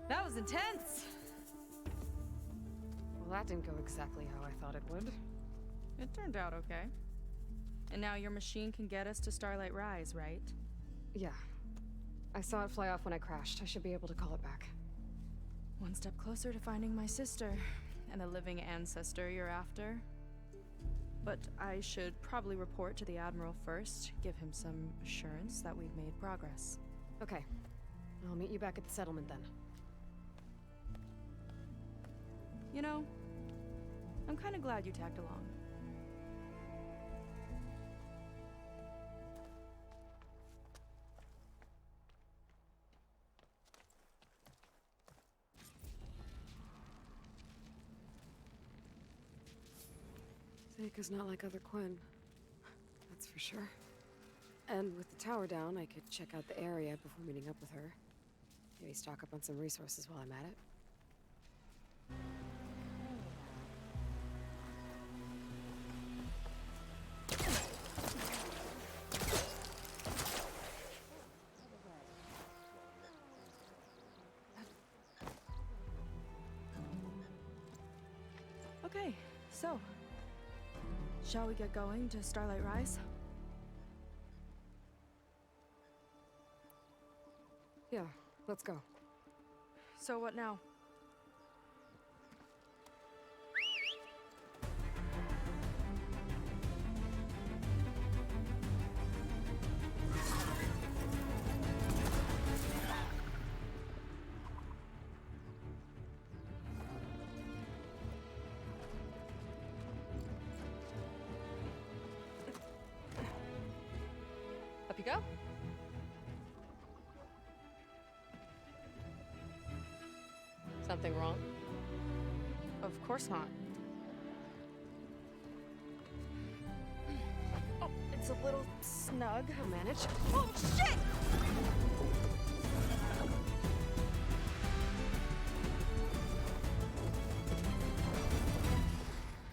[SPEAKER 4] That was intense!
[SPEAKER 3] Well, that didn't go exactly how I thought it would.
[SPEAKER 8] It turned out okay. And now your machine can get us to Starlight Rise, right?
[SPEAKER 3] Yeah. I saw it fly off when I crashed. I should be able to call it back.
[SPEAKER 8] One step closer to finding my sister and the living ancestor you're after. But I should probably report to the Admiral first, give him some assurance that we've made progress.
[SPEAKER 3] Okay. I'll meet you back at the settlement then.
[SPEAKER 8] You know, I'm kind of glad you tagged along.
[SPEAKER 3] Seika's not like other Quen. That's for sure. And with the tower down, I could check out the area before meeting up with her. Maybe stock up on some resources while I'm at it.
[SPEAKER 8] Okay, so, shall we get going to Starlight Rise?
[SPEAKER 3] Yeah, let's go.
[SPEAKER 8] So what now?
[SPEAKER 3] Up you go. Something wrong?
[SPEAKER 8] Of course not. Oh, it's a little snug.
[SPEAKER 3] I'll manage.
[SPEAKER 4] Oh, shit!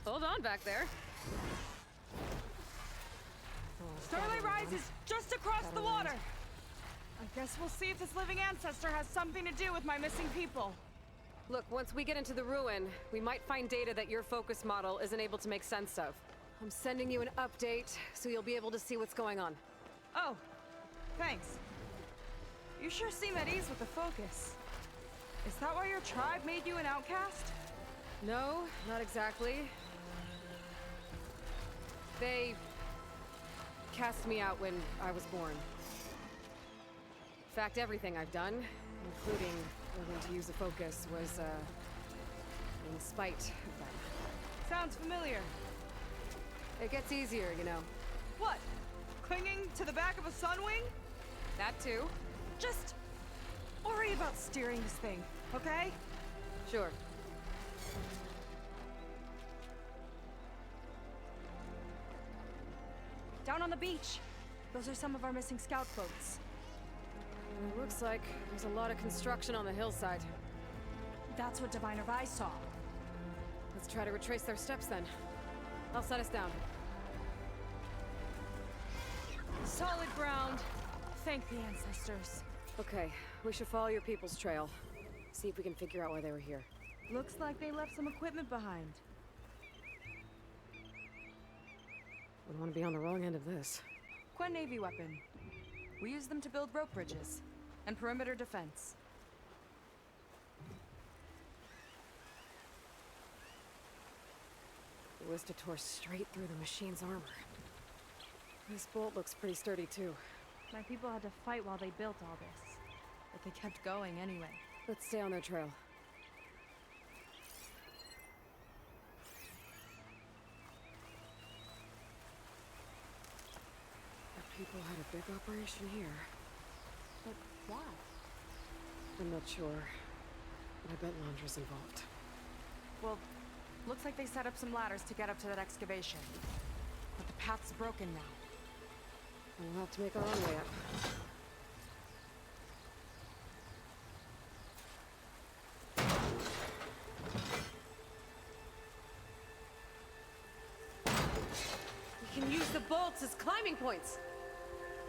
[SPEAKER 3] Hold on back there.
[SPEAKER 4] Starlight Rise is just across the water! I guess we'll see if this living ancestor has something to do with my missing people.
[SPEAKER 3] Look, once we get into the ruin, we might find data that your focus model isn't able to make sense of. I'm sending you an update, so you'll be able to see what's going on.
[SPEAKER 4] Oh, thanks. You sure seem at ease with the focus. Is that why your tribe made you an outcast?
[SPEAKER 3] No, not exactly. They cast me out when I was born. In fact, everything I've done, including learning to use a focus, was, in spite of them.
[SPEAKER 4] Sounds familiar.
[SPEAKER 3] It gets easier, you know.
[SPEAKER 4] What? Clinging to the back of a Sunwing?
[SPEAKER 3] That too.
[SPEAKER 4] Just worry about steering this thing, okay?
[SPEAKER 3] Sure.
[SPEAKER 4] Down on the beach. Those are some of our missing scout boats.
[SPEAKER 3] It looks like there's a lot of construction on the hillside.
[SPEAKER 4] That's what Diviner Vi saw.
[SPEAKER 3] Let's try to retrace their steps then. I'll set us down.
[SPEAKER 4] Solid ground. Thank the ancestors.
[SPEAKER 3] Okay, we should follow your people's trail. See if we can figure out why they were here.
[SPEAKER 4] Looks like they left some equipment behind.
[SPEAKER 3] Wouldn't want to be on the wrong end of this.
[SPEAKER 4] Quen Navy weapon. We use them to build rope bridges and perimeter defense.
[SPEAKER 3] The Wista tore straight through the machine's armor. This bolt looks pretty sturdy too.
[SPEAKER 4] My people had to fight while they built all this, but they kept going anyway.
[SPEAKER 3] Let's stay on their trail. The people had a big operation here.
[SPEAKER 4] But why?
[SPEAKER 3] I'm not sure, but I bet Londra's involved.
[SPEAKER 4] Well, looks like they set up some ladders to get up to that excavation. But the path's broken now.
[SPEAKER 3] We'll have to make our own way up. We can use the bolts as climbing points!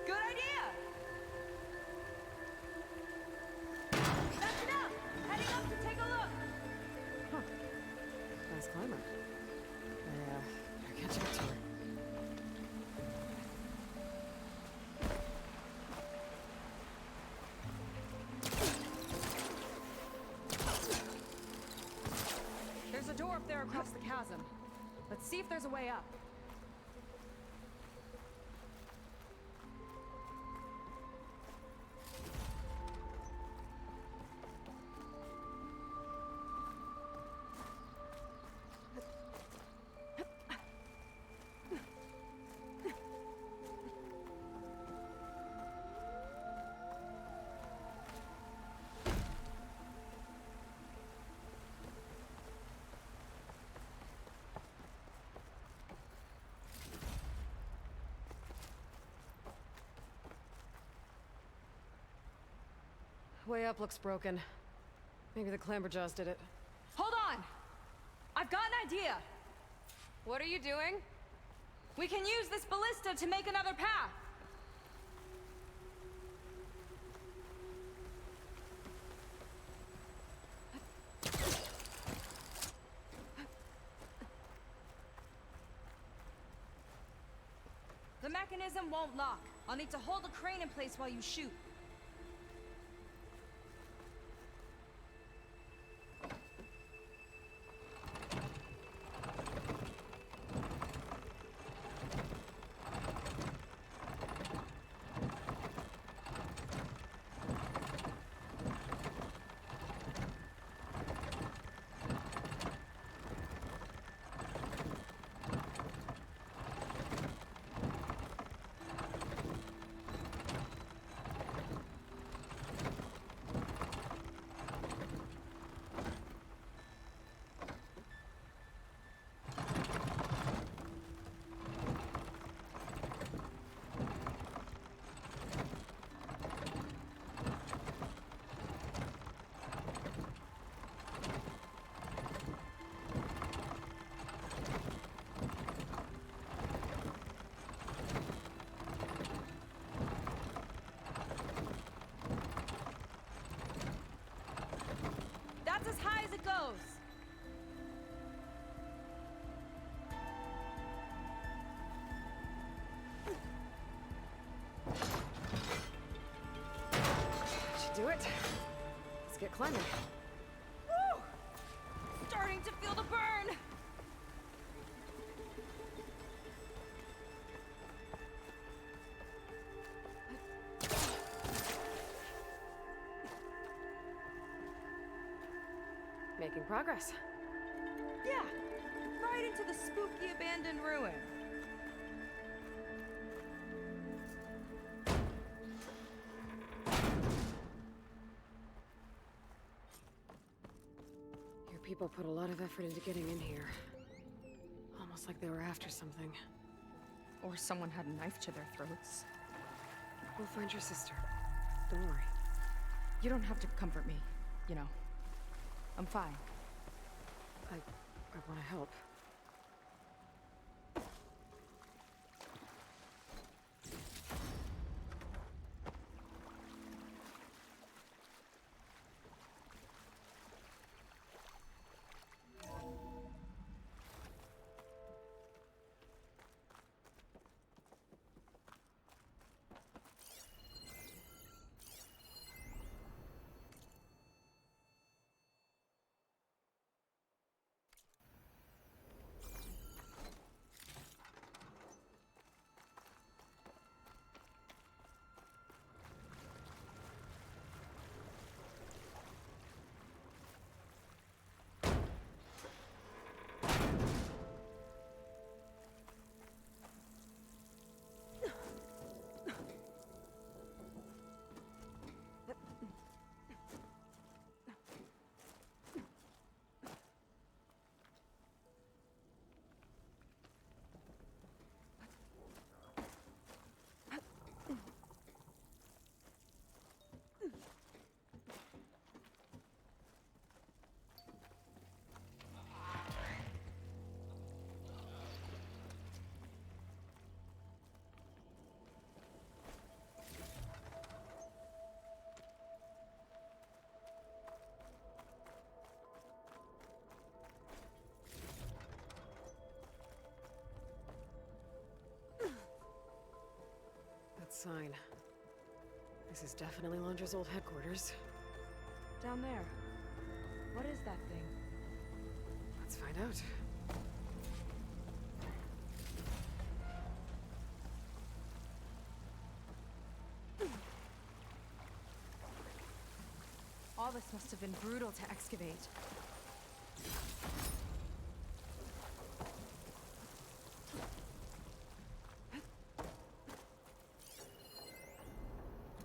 [SPEAKER 4] Good idea! That's enough! Heading up to take a look!
[SPEAKER 3] Huh. Nice climber. Better catch up to her.
[SPEAKER 4] There's a door up there across the chasm. Let's see if there's a way up.
[SPEAKER 3] Way up looks broken. Maybe the Clamberjaws did it.
[SPEAKER 4] Hold on! I've got an idea!
[SPEAKER 3] What are you doing?
[SPEAKER 4] We can use this ballista to make another path! The mechanism won't lock. I'll need to hold the crane in place while you shoot.
[SPEAKER 3] it. Let's get climbing.
[SPEAKER 4] Woo! Starting to feel the burn!
[SPEAKER 3] Making progress.
[SPEAKER 4] Yeah, right into the spooky abandoned ruin.
[SPEAKER 3] Your people put a lot of effort into getting in here. Almost like they were after something.
[SPEAKER 8] Or someone had a knife to their throats.
[SPEAKER 3] We'll find your sister. Don't worry.
[SPEAKER 8] You don't have to comfort me, you know. I'm fine.
[SPEAKER 3] I want to help. Sign. This is definitely Londra's old headquarters.
[SPEAKER 8] Down there. What is that thing?
[SPEAKER 3] Let's find out.
[SPEAKER 8] All this must have been brutal to excavate.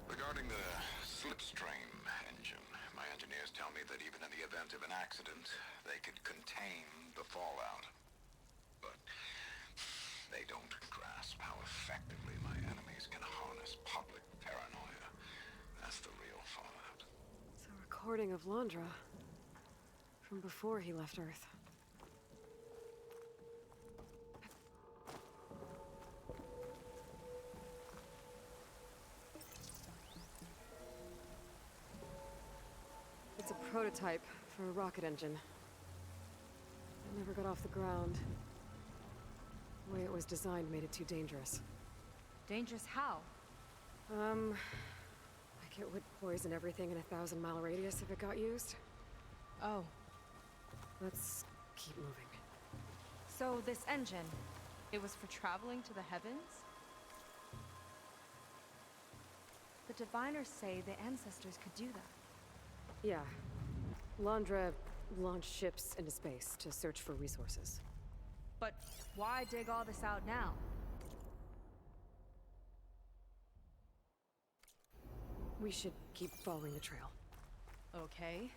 [SPEAKER 12] Regarding the slipstream engine, my engineers tell me that even in the event of an accident, they could contain the fallout. But they don't grasp how effectively my enemies can harness public paranoia. That's the real fallout.
[SPEAKER 3] It's a recording of Londra from before he left Earth. It's a prototype for a rocket engine. It never got off the ground. The way it was designed made it too dangerous.
[SPEAKER 8] Dangerous how?
[SPEAKER 3] Like it would poison everything in a 1,000-mile radius if it got used.
[SPEAKER 8] Oh.
[SPEAKER 3] Let's keep moving.
[SPEAKER 8] So this engine, it was for traveling to the heavens? The diviners say the ancestors could do that.
[SPEAKER 3] Yeah. Londra launched ships into space to search for resources.
[SPEAKER 8] But why dig all this out now?
[SPEAKER 3] We should keep following the trail.
[SPEAKER 8] Okay.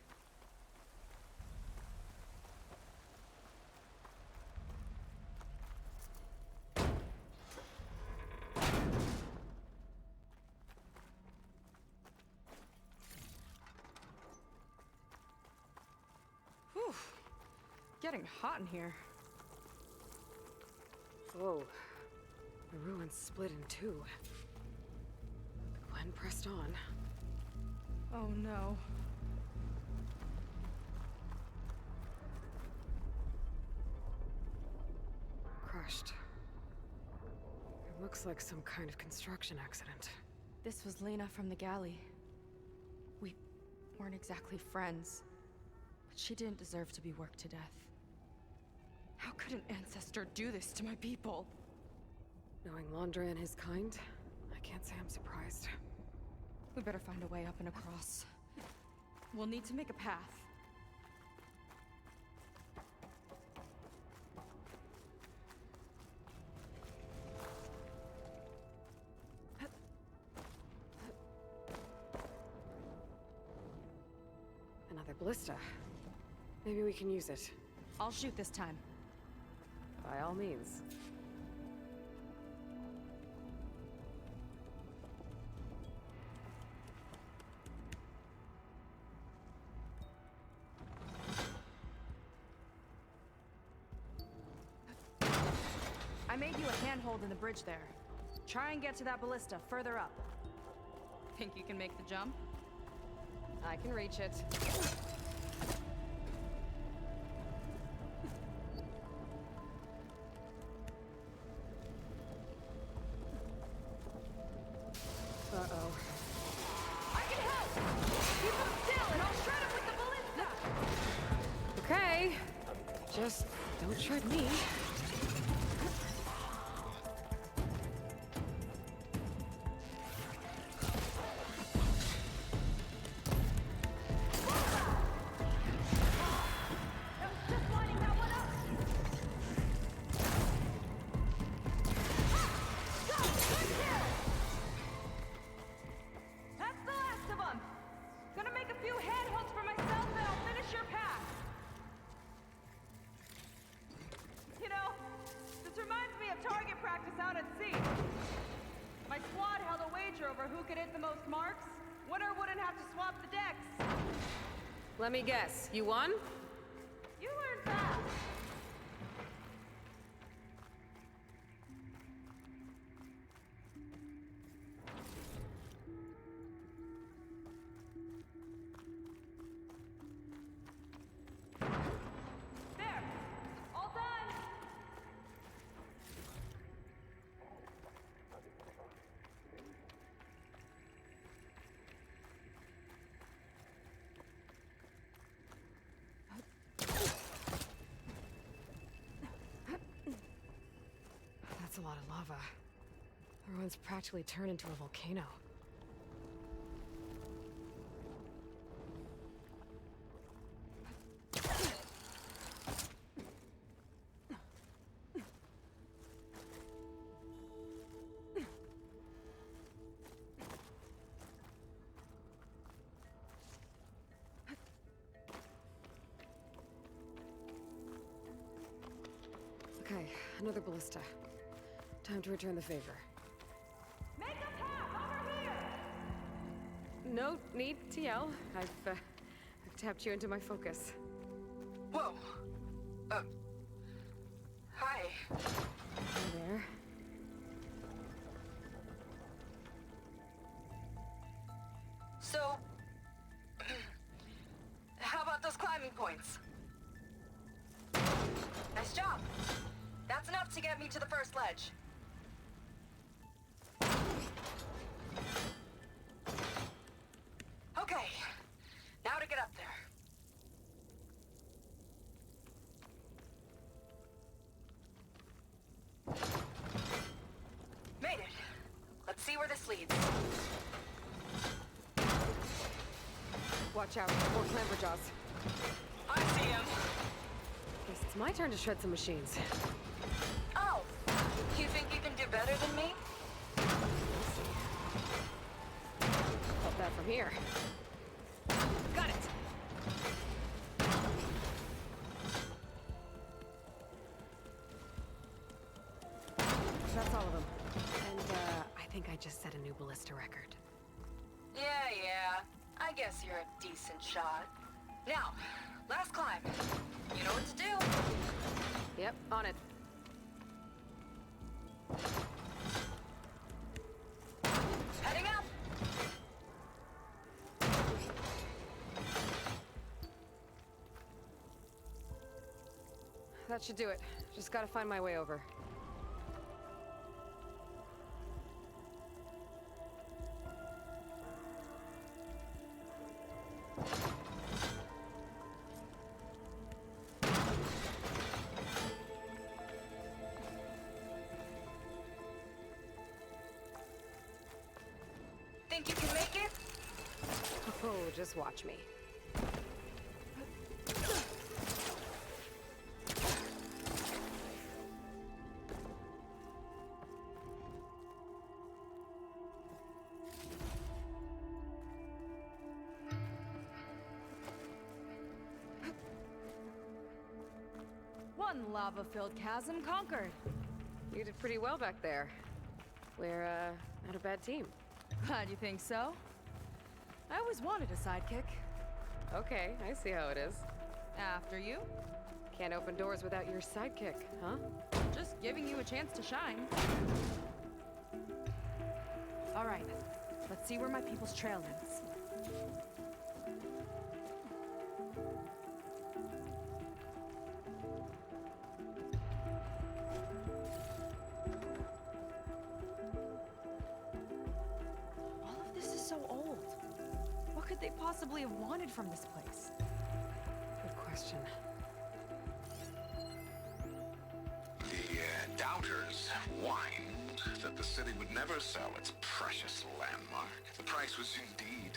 [SPEAKER 8] Whew. Getting hot in here.
[SPEAKER 3] Whoa. The ruins split in two. The Glen pressed on.
[SPEAKER 8] Oh no.
[SPEAKER 3] Crushed. It looks like some kind of construction accident.
[SPEAKER 8] This was Lena from the galley. weren't exactly friends, but she didn't deserve to be worked to death. How could an ancestor do this to my people?
[SPEAKER 3] Knowing Laundry and his kind, I can't say I'm surprised.
[SPEAKER 8] We better find a way up and across. We'll need to make a path.
[SPEAKER 3] Another ballista. Maybe we can use it.
[SPEAKER 8] I'll shoot this time.
[SPEAKER 3] By all means.
[SPEAKER 8] I made you a handhold in the bridge there. Try and get to that ballista further up. Think you can make the jump?
[SPEAKER 3] I can reach it. Uh-oh.
[SPEAKER 8] I can help! Keep him still and I'll shred him with the ballista!
[SPEAKER 3] Okay. Just don't shred me.
[SPEAKER 8] That's the last of them! Gonna make a few handholds for myself, then I'll finish your path! You know, this reminds me of target practice out at sea. My squad held a wager over who could hit the most marks. Winner wouldn't have to swap the decks.
[SPEAKER 3] Let me guess. You won?
[SPEAKER 8] You learn fast. There! All done!
[SPEAKER 3] That's a lot of lava. The ruins practically turned into a volcano. Okay, another ballista. Time to return the favor.
[SPEAKER 8] Make a path over here!
[SPEAKER 3] No need to yell. I've tapped you into my focus.
[SPEAKER 2] Whoa. Hi.
[SPEAKER 3] Hey there.
[SPEAKER 2] So, how about those climbing points? Nice job. That's enough to get me to the first ledge. Okay, now to get up there. Made it. Let's see where this leads.
[SPEAKER 3] Watch out, more clamberjaws.
[SPEAKER 2] I see him.
[SPEAKER 3] Guess it's my turn to shred some machines.
[SPEAKER 2] Oh, you think you can do better than me?
[SPEAKER 3] Felt that from here. Got it! That's all of them. And, I think I just set a new ballista record.
[SPEAKER 2] Yeah. I guess you're a decent shot. Now, last climb. You know what to do.
[SPEAKER 3] Yep, on it.
[SPEAKER 2] Heading up.
[SPEAKER 3] That should do it. Just gotta find my way over. just watch me.
[SPEAKER 4] One lava-filled chasm conquered.
[SPEAKER 3] You did pretty well back there. We're, not a bad team.
[SPEAKER 4] Glad you think so. I always wanted a sidekick.
[SPEAKER 3] Okay, I see how it is.
[SPEAKER 4] After you.
[SPEAKER 3] Can't open doors without your sidekick, huh?
[SPEAKER 4] Just giving you a chance to shine. All right, let's see where my people's trail ends. All of this is so old. What could they possibly have wanted from this place?
[SPEAKER 3] Good question.
[SPEAKER 12] The doubters whined that the city would never sell its precious landmark. The price was indeed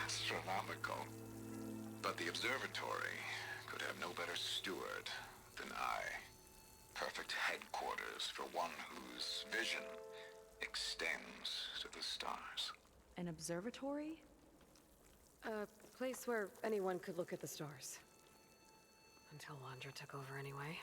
[SPEAKER 12] astronomical. But the observatory could have no better steward than I. Perfect headquarters for one whose vision extends to the stars.
[SPEAKER 4] An observatory?
[SPEAKER 3] A place where anyone could look at the stars. Until Landra took over anyway.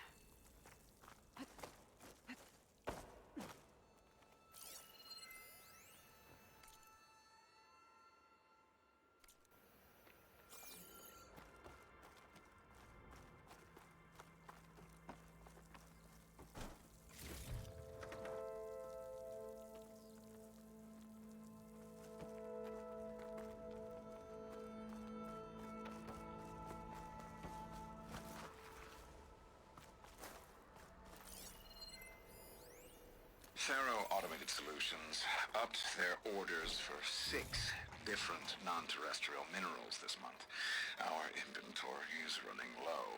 [SPEAKER 12] Faro Automated Solutions upped their orders for 6 different non-terrestrial minerals this month. Our inventory is running low.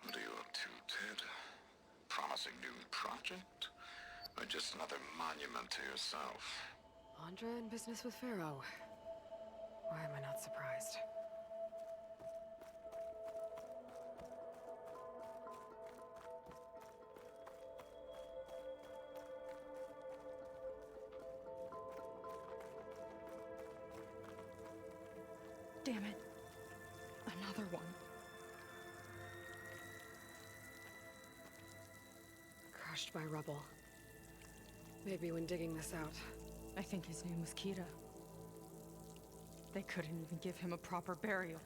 [SPEAKER 12] What are you up to, Ted? Promising new project? Or just another monument to yourself?
[SPEAKER 3] Landra in business with Pharaoh. Why am I not surprised?
[SPEAKER 4] Damn it. Another one.
[SPEAKER 3] Crushed by rubble. Maybe when digging this out.
[SPEAKER 4] I think his name was Kira. They couldn't even give him a proper burial.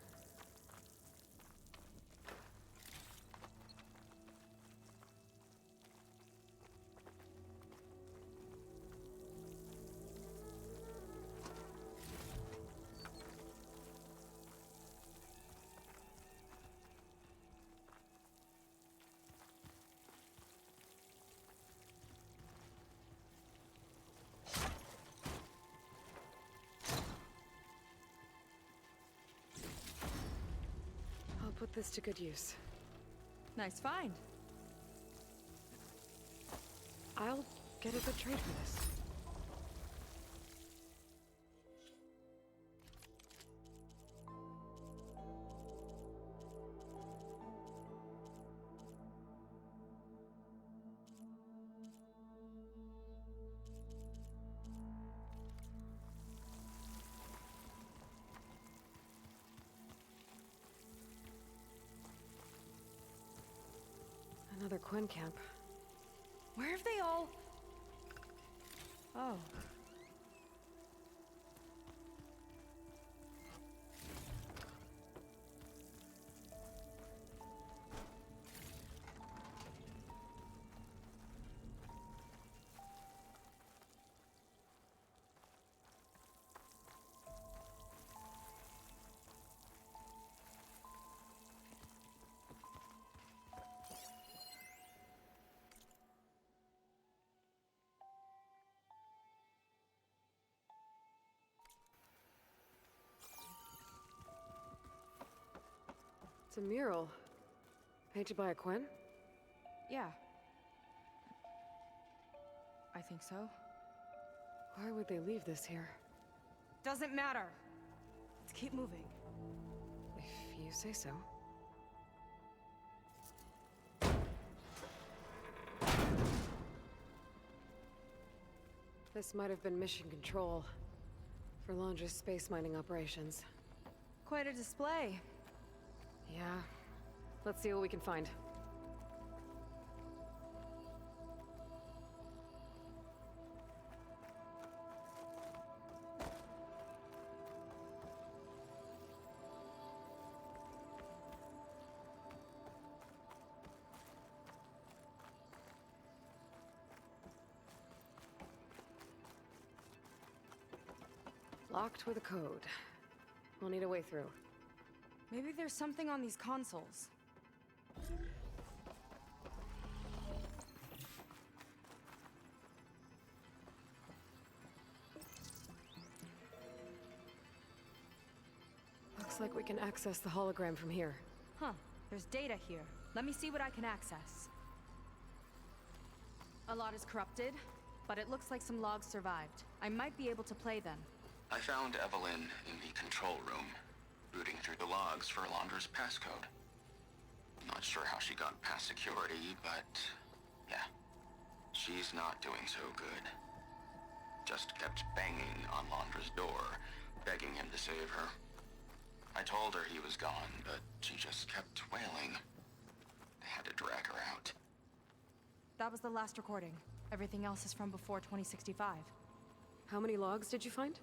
[SPEAKER 3] I'll put this to good use.
[SPEAKER 4] Nice find.
[SPEAKER 3] I'll get a good trade for this. Another Quinn camp.
[SPEAKER 4] Where have they all... Oh.
[SPEAKER 3] It's a mural. Painted by a Quinn?
[SPEAKER 4] Yeah. I think so.
[SPEAKER 3] Why would they leave this here?
[SPEAKER 4] Doesn't matter. Let's keep moving.
[SPEAKER 3] If you say so. This might have been mission control for Londra's space mining operations.
[SPEAKER 4] Quite a display.
[SPEAKER 3] Yeah. Let's see what we can find. Locked with a code. We'll need a way through.
[SPEAKER 4] Maybe there's something on these consoles.
[SPEAKER 3] Looks like we can access the hologram from here.
[SPEAKER 4] Huh. There's data here. Let me see what I can access. A lot is corrupted, but it looks like some logs survived. I might be able to play them.
[SPEAKER 12] I found Evelyn in the control room, rooting through the logs for Alondra's passcode. Not sure how she got past security, but yeah, she's not doing so good. Just kept banging on Alondra's door, begging him to save her. I told her he was gone, but she just kept wailing. I had to drag her out.
[SPEAKER 4] That was the last recording. Everything else is from before 2065.
[SPEAKER 3] How many logs did you find?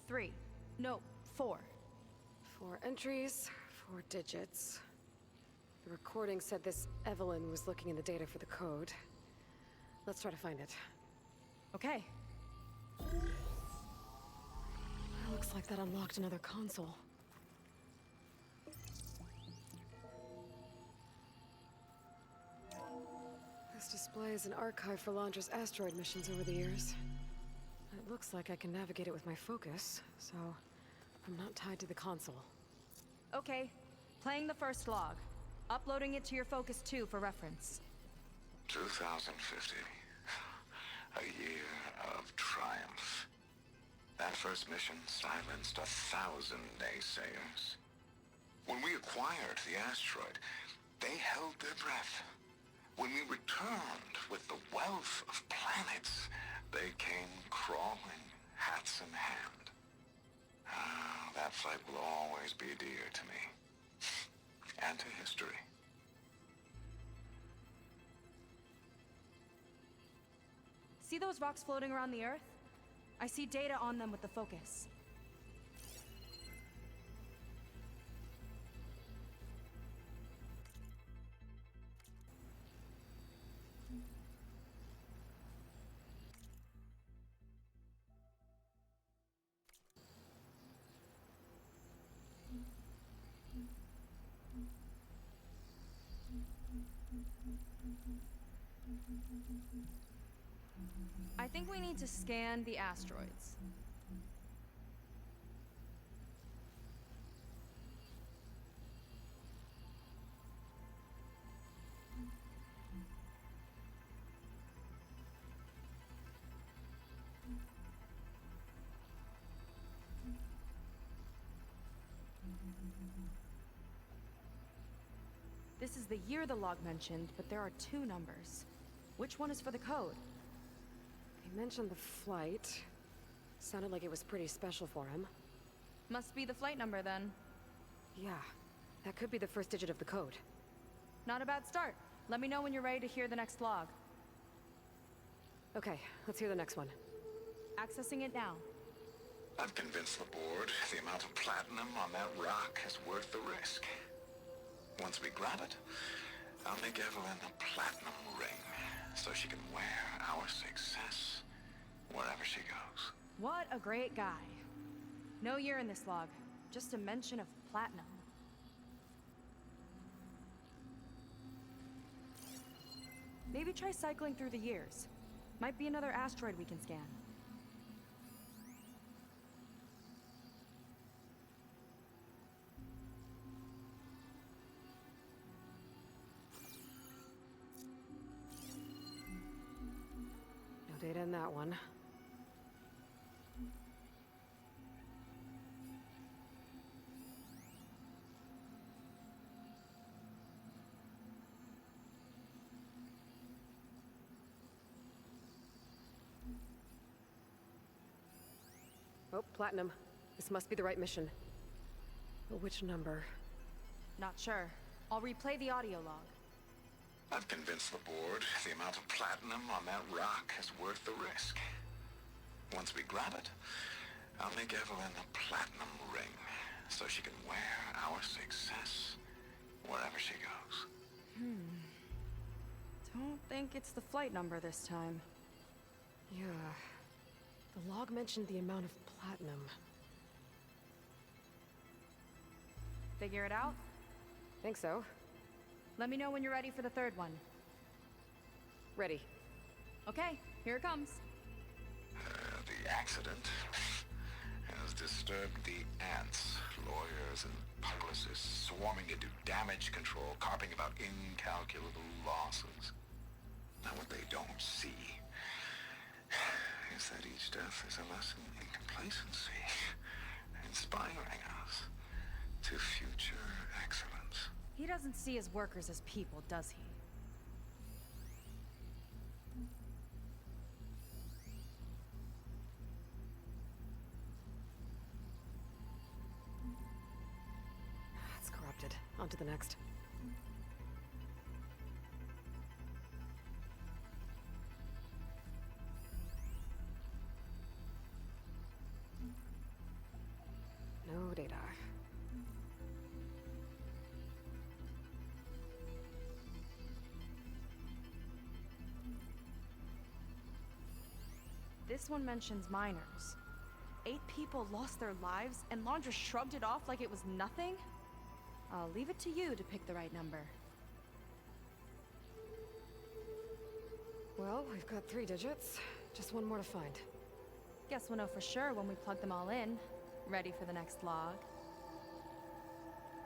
[SPEAKER 4] 3. No, 4.
[SPEAKER 3] 4 entries, 4 digits. The recording said this Evelyn was looking in the data for the code. Let's try to find it.
[SPEAKER 4] Okay.
[SPEAKER 3] Looks like that unlocked another console. This displays an archive for Londra's asteroid missions over the years. It looks like I can navigate it with my focus, so I'm not tied to the console.
[SPEAKER 4] Okay. Playing the first log. Uploading it to your Focus 2 for reference.
[SPEAKER 12] 2050. A year of triumph. That first mission silenced 1,000 naysayers. When we acquired the asteroid, they held their breath. When we returned with the wealth of planets, they came crawling, hats in hand. Ah, that fight will always be dear to me. And to history.
[SPEAKER 4] See those rocks floating around the Earth? I see data on them with the focus. I think we need to scan the asteroids. This is the year the log mentioned, but there are 2 numbers. Which one is for the code?
[SPEAKER 3] He mentioned the flight. Sounded like it was pretty special for him.
[SPEAKER 4] Must be the flight number then.
[SPEAKER 3] Yeah, that could be the first digit of the code.
[SPEAKER 4] Not a bad start. Let me know when you're ready to hear the next log.
[SPEAKER 3] Okay, let's hear the next one.
[SPEAKER 4] Accessing it now.
[SPEAKER 12] I've convinced the board the amount of platinum on that rock is worth the risk. Once we grab it, I'll make Evelyn a platinum ring so she can wear our success wherever she goes.
[SPEAKER 4] What a great guy. No year in this log, just a mention of platinum. Maybe try cycling through the years. Might be another asteroid we can scan.
[SPEAKER 3] No data in that one. Oh, Platinum. This must be the right mission. But which number?
[SPEAKER 4] Not sure. I'll replay the audio log.
[SPEAKER 12] I've convinced the board the amount of platinum on that rock is worth the risk. Once we grab it, I'll make Evelyn a platinum ring, so she can wear our success wherever she goes.
[SPEAKER 8] Don't think it's the flight number this time.
[SPEAKER 3] Yeah. The log mentioned the amount of platinum.
[SPEAKER 4] Figure it out?
[SPEAKER 3] Think so.
[SPEAKER 4] Let me know when you're ready for the third one.
[SPEAKER 3] Ready.
[SPEAKER 4] Okay, here it comes.
[SPEAKER 12] The accident has disturbed the ants, lawyers and publicists swarming to do damage control, carping about incalculable losses. Now what they don't see is that each death is a lesson in complacency, inspiring us to future excellence.
[SPEAKER 4] He doesn't see his workers as people, does he?
[SPEAKER 3] It's corrupted. On to the next. No data.
[SPEAKER 4] This one mentions miners. 8 people lost their lives, and Laundra shrugged it off like it was nothing? I'll leave it to you to pick the right number.
[SPEAKER 3] Well, we've got 3 digits. Just one more to find.
[SPEAKER 4] Guess we'll know for sure when we plug them all in. Ready for the next log.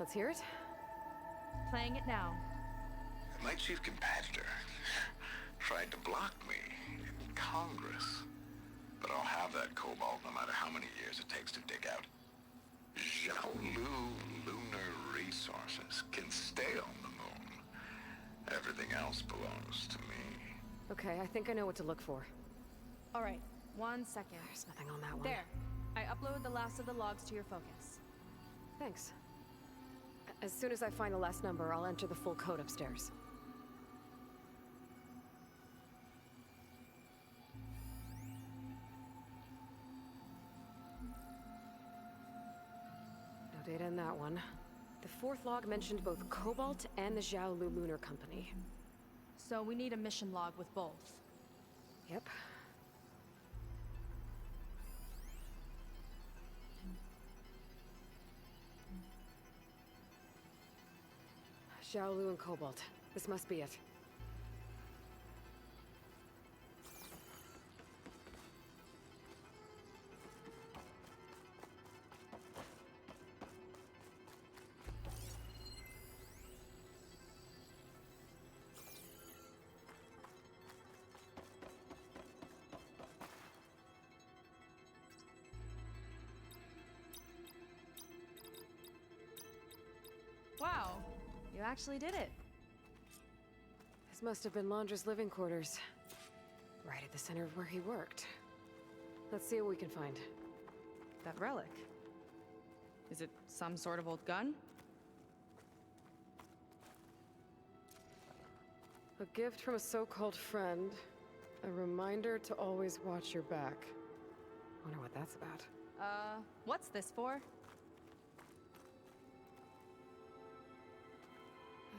[SPEAKER 3] Let's hear it.
[SPEAKER 4] Playing it now.
[SPEAKER 12] My chief competitor tried to block me in Congress. But I'll have that cobalt no matter how many years it takes to dig out. Xiaolu lunar resources can stay on the moon. Everything else belongs to me.
[SPEAKER 3] Okay, I think I know what to look for.
[SPEAKER 4] All right, 1 second.
[SPEAKER 3] There's nothing on that one.
[SPEAKER 4] There. I uploaded the last of the logs to your focus.
[SPEAKER 3] Thanks. As soon as I find the last number, I'll enter the full code upstairs. No data in that one. The 4th log mentioned both Cobalt and the Xiaolu Lunar Company.
[SPEAKER 4] So we need a mission log with both.
[SPEAKER 3] Yep. Xiaolu and Cobalt. This must be it.
[SPEAKER 4] Wow, you actually did it.
[SPEAKER 3] This must have been Laundra's living quarters. Right at the center of where he worked. Let's see what we can find.
[SPEAKER 8] That relic. Is it some sort of old gun?
[SPEAKER 3] A gift from a so-called friend. A reminder to always watch your back. Wonder what that's about.
[SPEAKER 4] What's this for?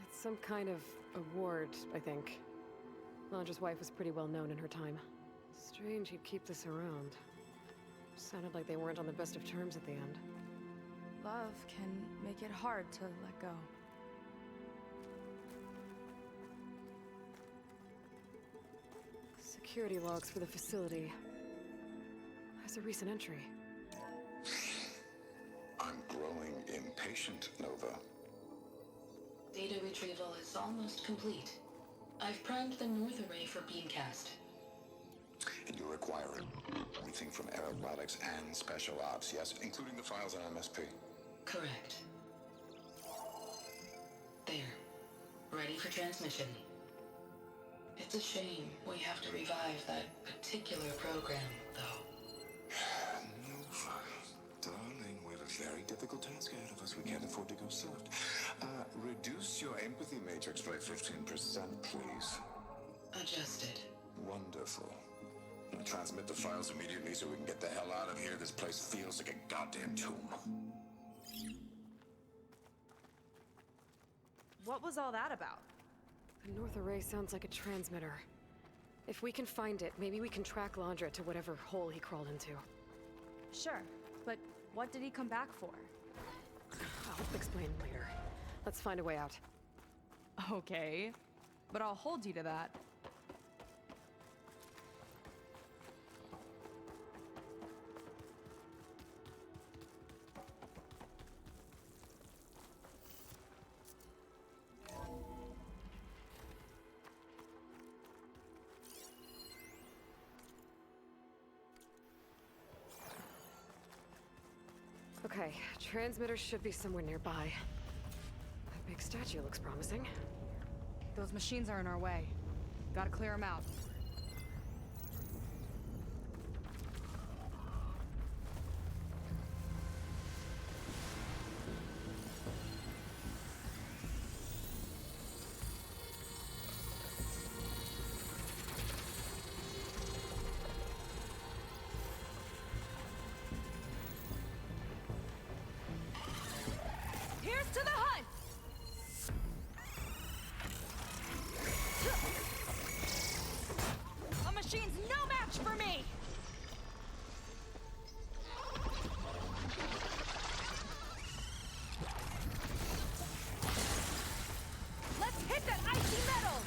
[SPEAKER 3] It's some kind of award, I think. Laundra's wife was pretty well known in her time. Strange he'd keep this around. Sounded like they weren't on the best of terms at the end.
[SPEAKER 8] Love can make it hard to let go.
[SPEAKER 3] Security logs for the facility. There's a recent entry.
[SPEAKER 12] I'm growing impatient, Nova.
[SPEAKER 13] Data retrieval is almost complete. I've primed the north array for beamcast.
[SPEAKER 12] And you require everything from aeronautics and special ops, yes? Including the files on MSP.
[SPEAKER 13] Correct. There. Ready for transmission. It's a shame we have to revive that particular program, though.
[SPEAKER 12] Nova. difficult task ahead of us. We can't afford to go soft. Reduce your empathy matrix by 15%, please.
[SPEAKER 13] Adjusted.
[SPEAKER 12] Wonderful. Now transmit the files immediately so we can get the hell out of here. This place feels like a goddamn tomb.
[SPEAKER 4] What was all that about?
[SPEAKER 3] The North Array sounds like a transmitter. If we can find it, maybe we can track Landra to whatever hole he crawled into.
[SPEAKER 4] Sure, but what did he come back for?
[SPEAKER 3] I'll explain later. Let's find a way out.
[SPEAKER 4] Okay, but I'll hold you to that.
[SPEAKER 3] Okay, transmitter should be somewhere nearby. That big statue looks promising.
[SPEAKER 4] Those machines are in our way. Gotta clear them out. Here's to the hunt! A machine's no match for me! Let's hit that icy metal!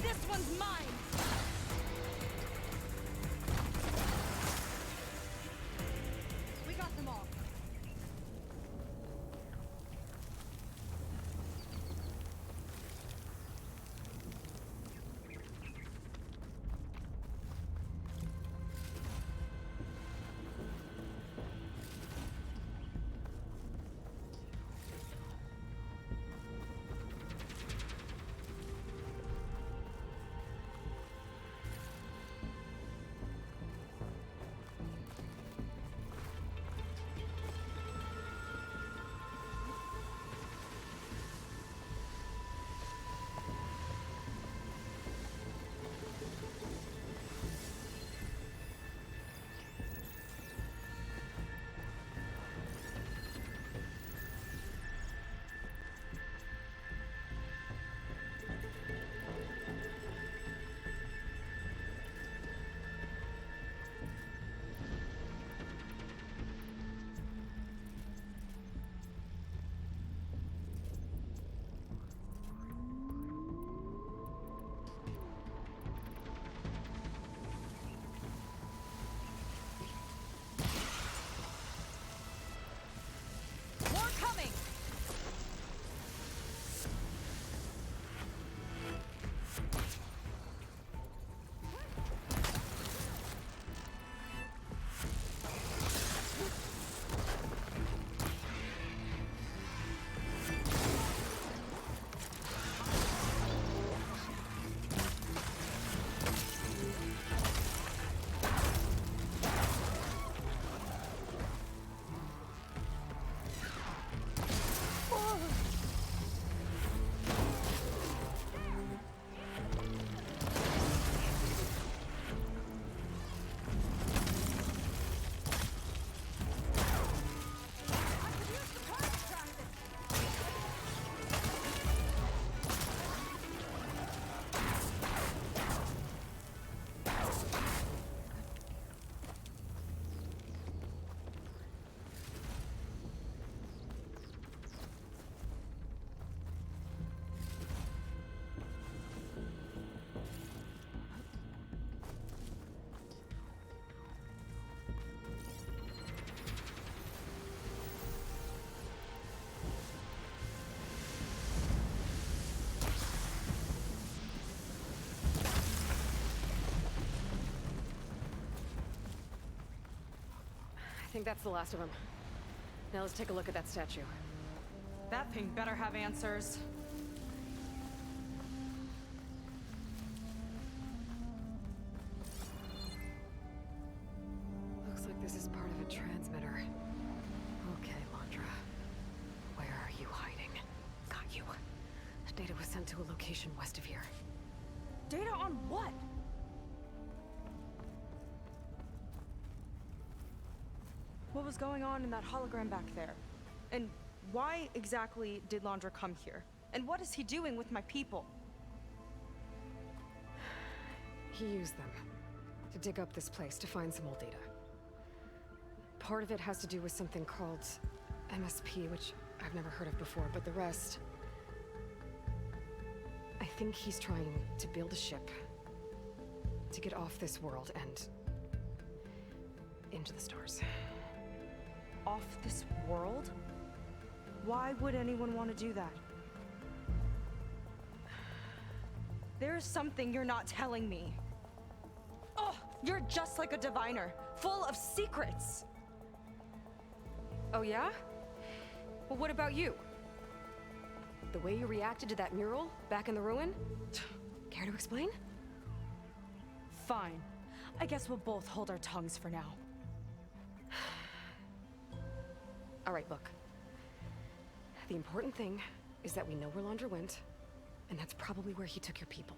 [SPEAKER 4] This one's mine! We got them all.
[SPEAKER 3] think that's the last of them. Now let's take a look at that statue.
[SPEAKER 4] That thing better have answers.
[SPEAKER 3] Looks like this is part of a transmitter. Okay, Londra. Where are you hiding? Got you. Data was sent to a location west of here.
[SPEAKER 4] Data on what? What was going on in that hologram back there? And why exactly did Londra come here? And what is he doing with my people?
[SPEAKER 3] He used them to dig up this place to find some old data. Part of it has to do with something called MSP, which I've never heard of before, but the rest... I think he's trying to build a ship to get off this world and into the stars.
[SPEAKER 4] Off this world? Why would anyone want to do that? There's something you're not telling me. Oh, you're just like a diviner, full of secrets.
[SPEAKER 3] Oh yeah? Well, what about you? The way you reacted to that mural back in the ruin? Care to explain?
[SPEAKER 4] Fine. I guess we'll both hold our tongues for now.
[SPEAKER 3] All right, look. The important thing is that we know where Londra went, and that's probably where he took your people.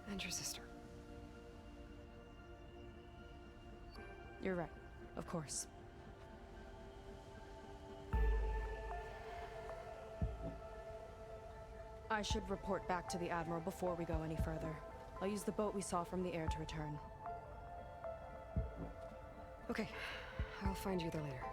[SPEAKER 3] And your sister.
[SPEAKER 4] You're right. Of course. I should report back to the Admiral before we go any further. I'll use the boat we saw from the air to return.
[SPEAKER 3] Okay. I'll find you there later.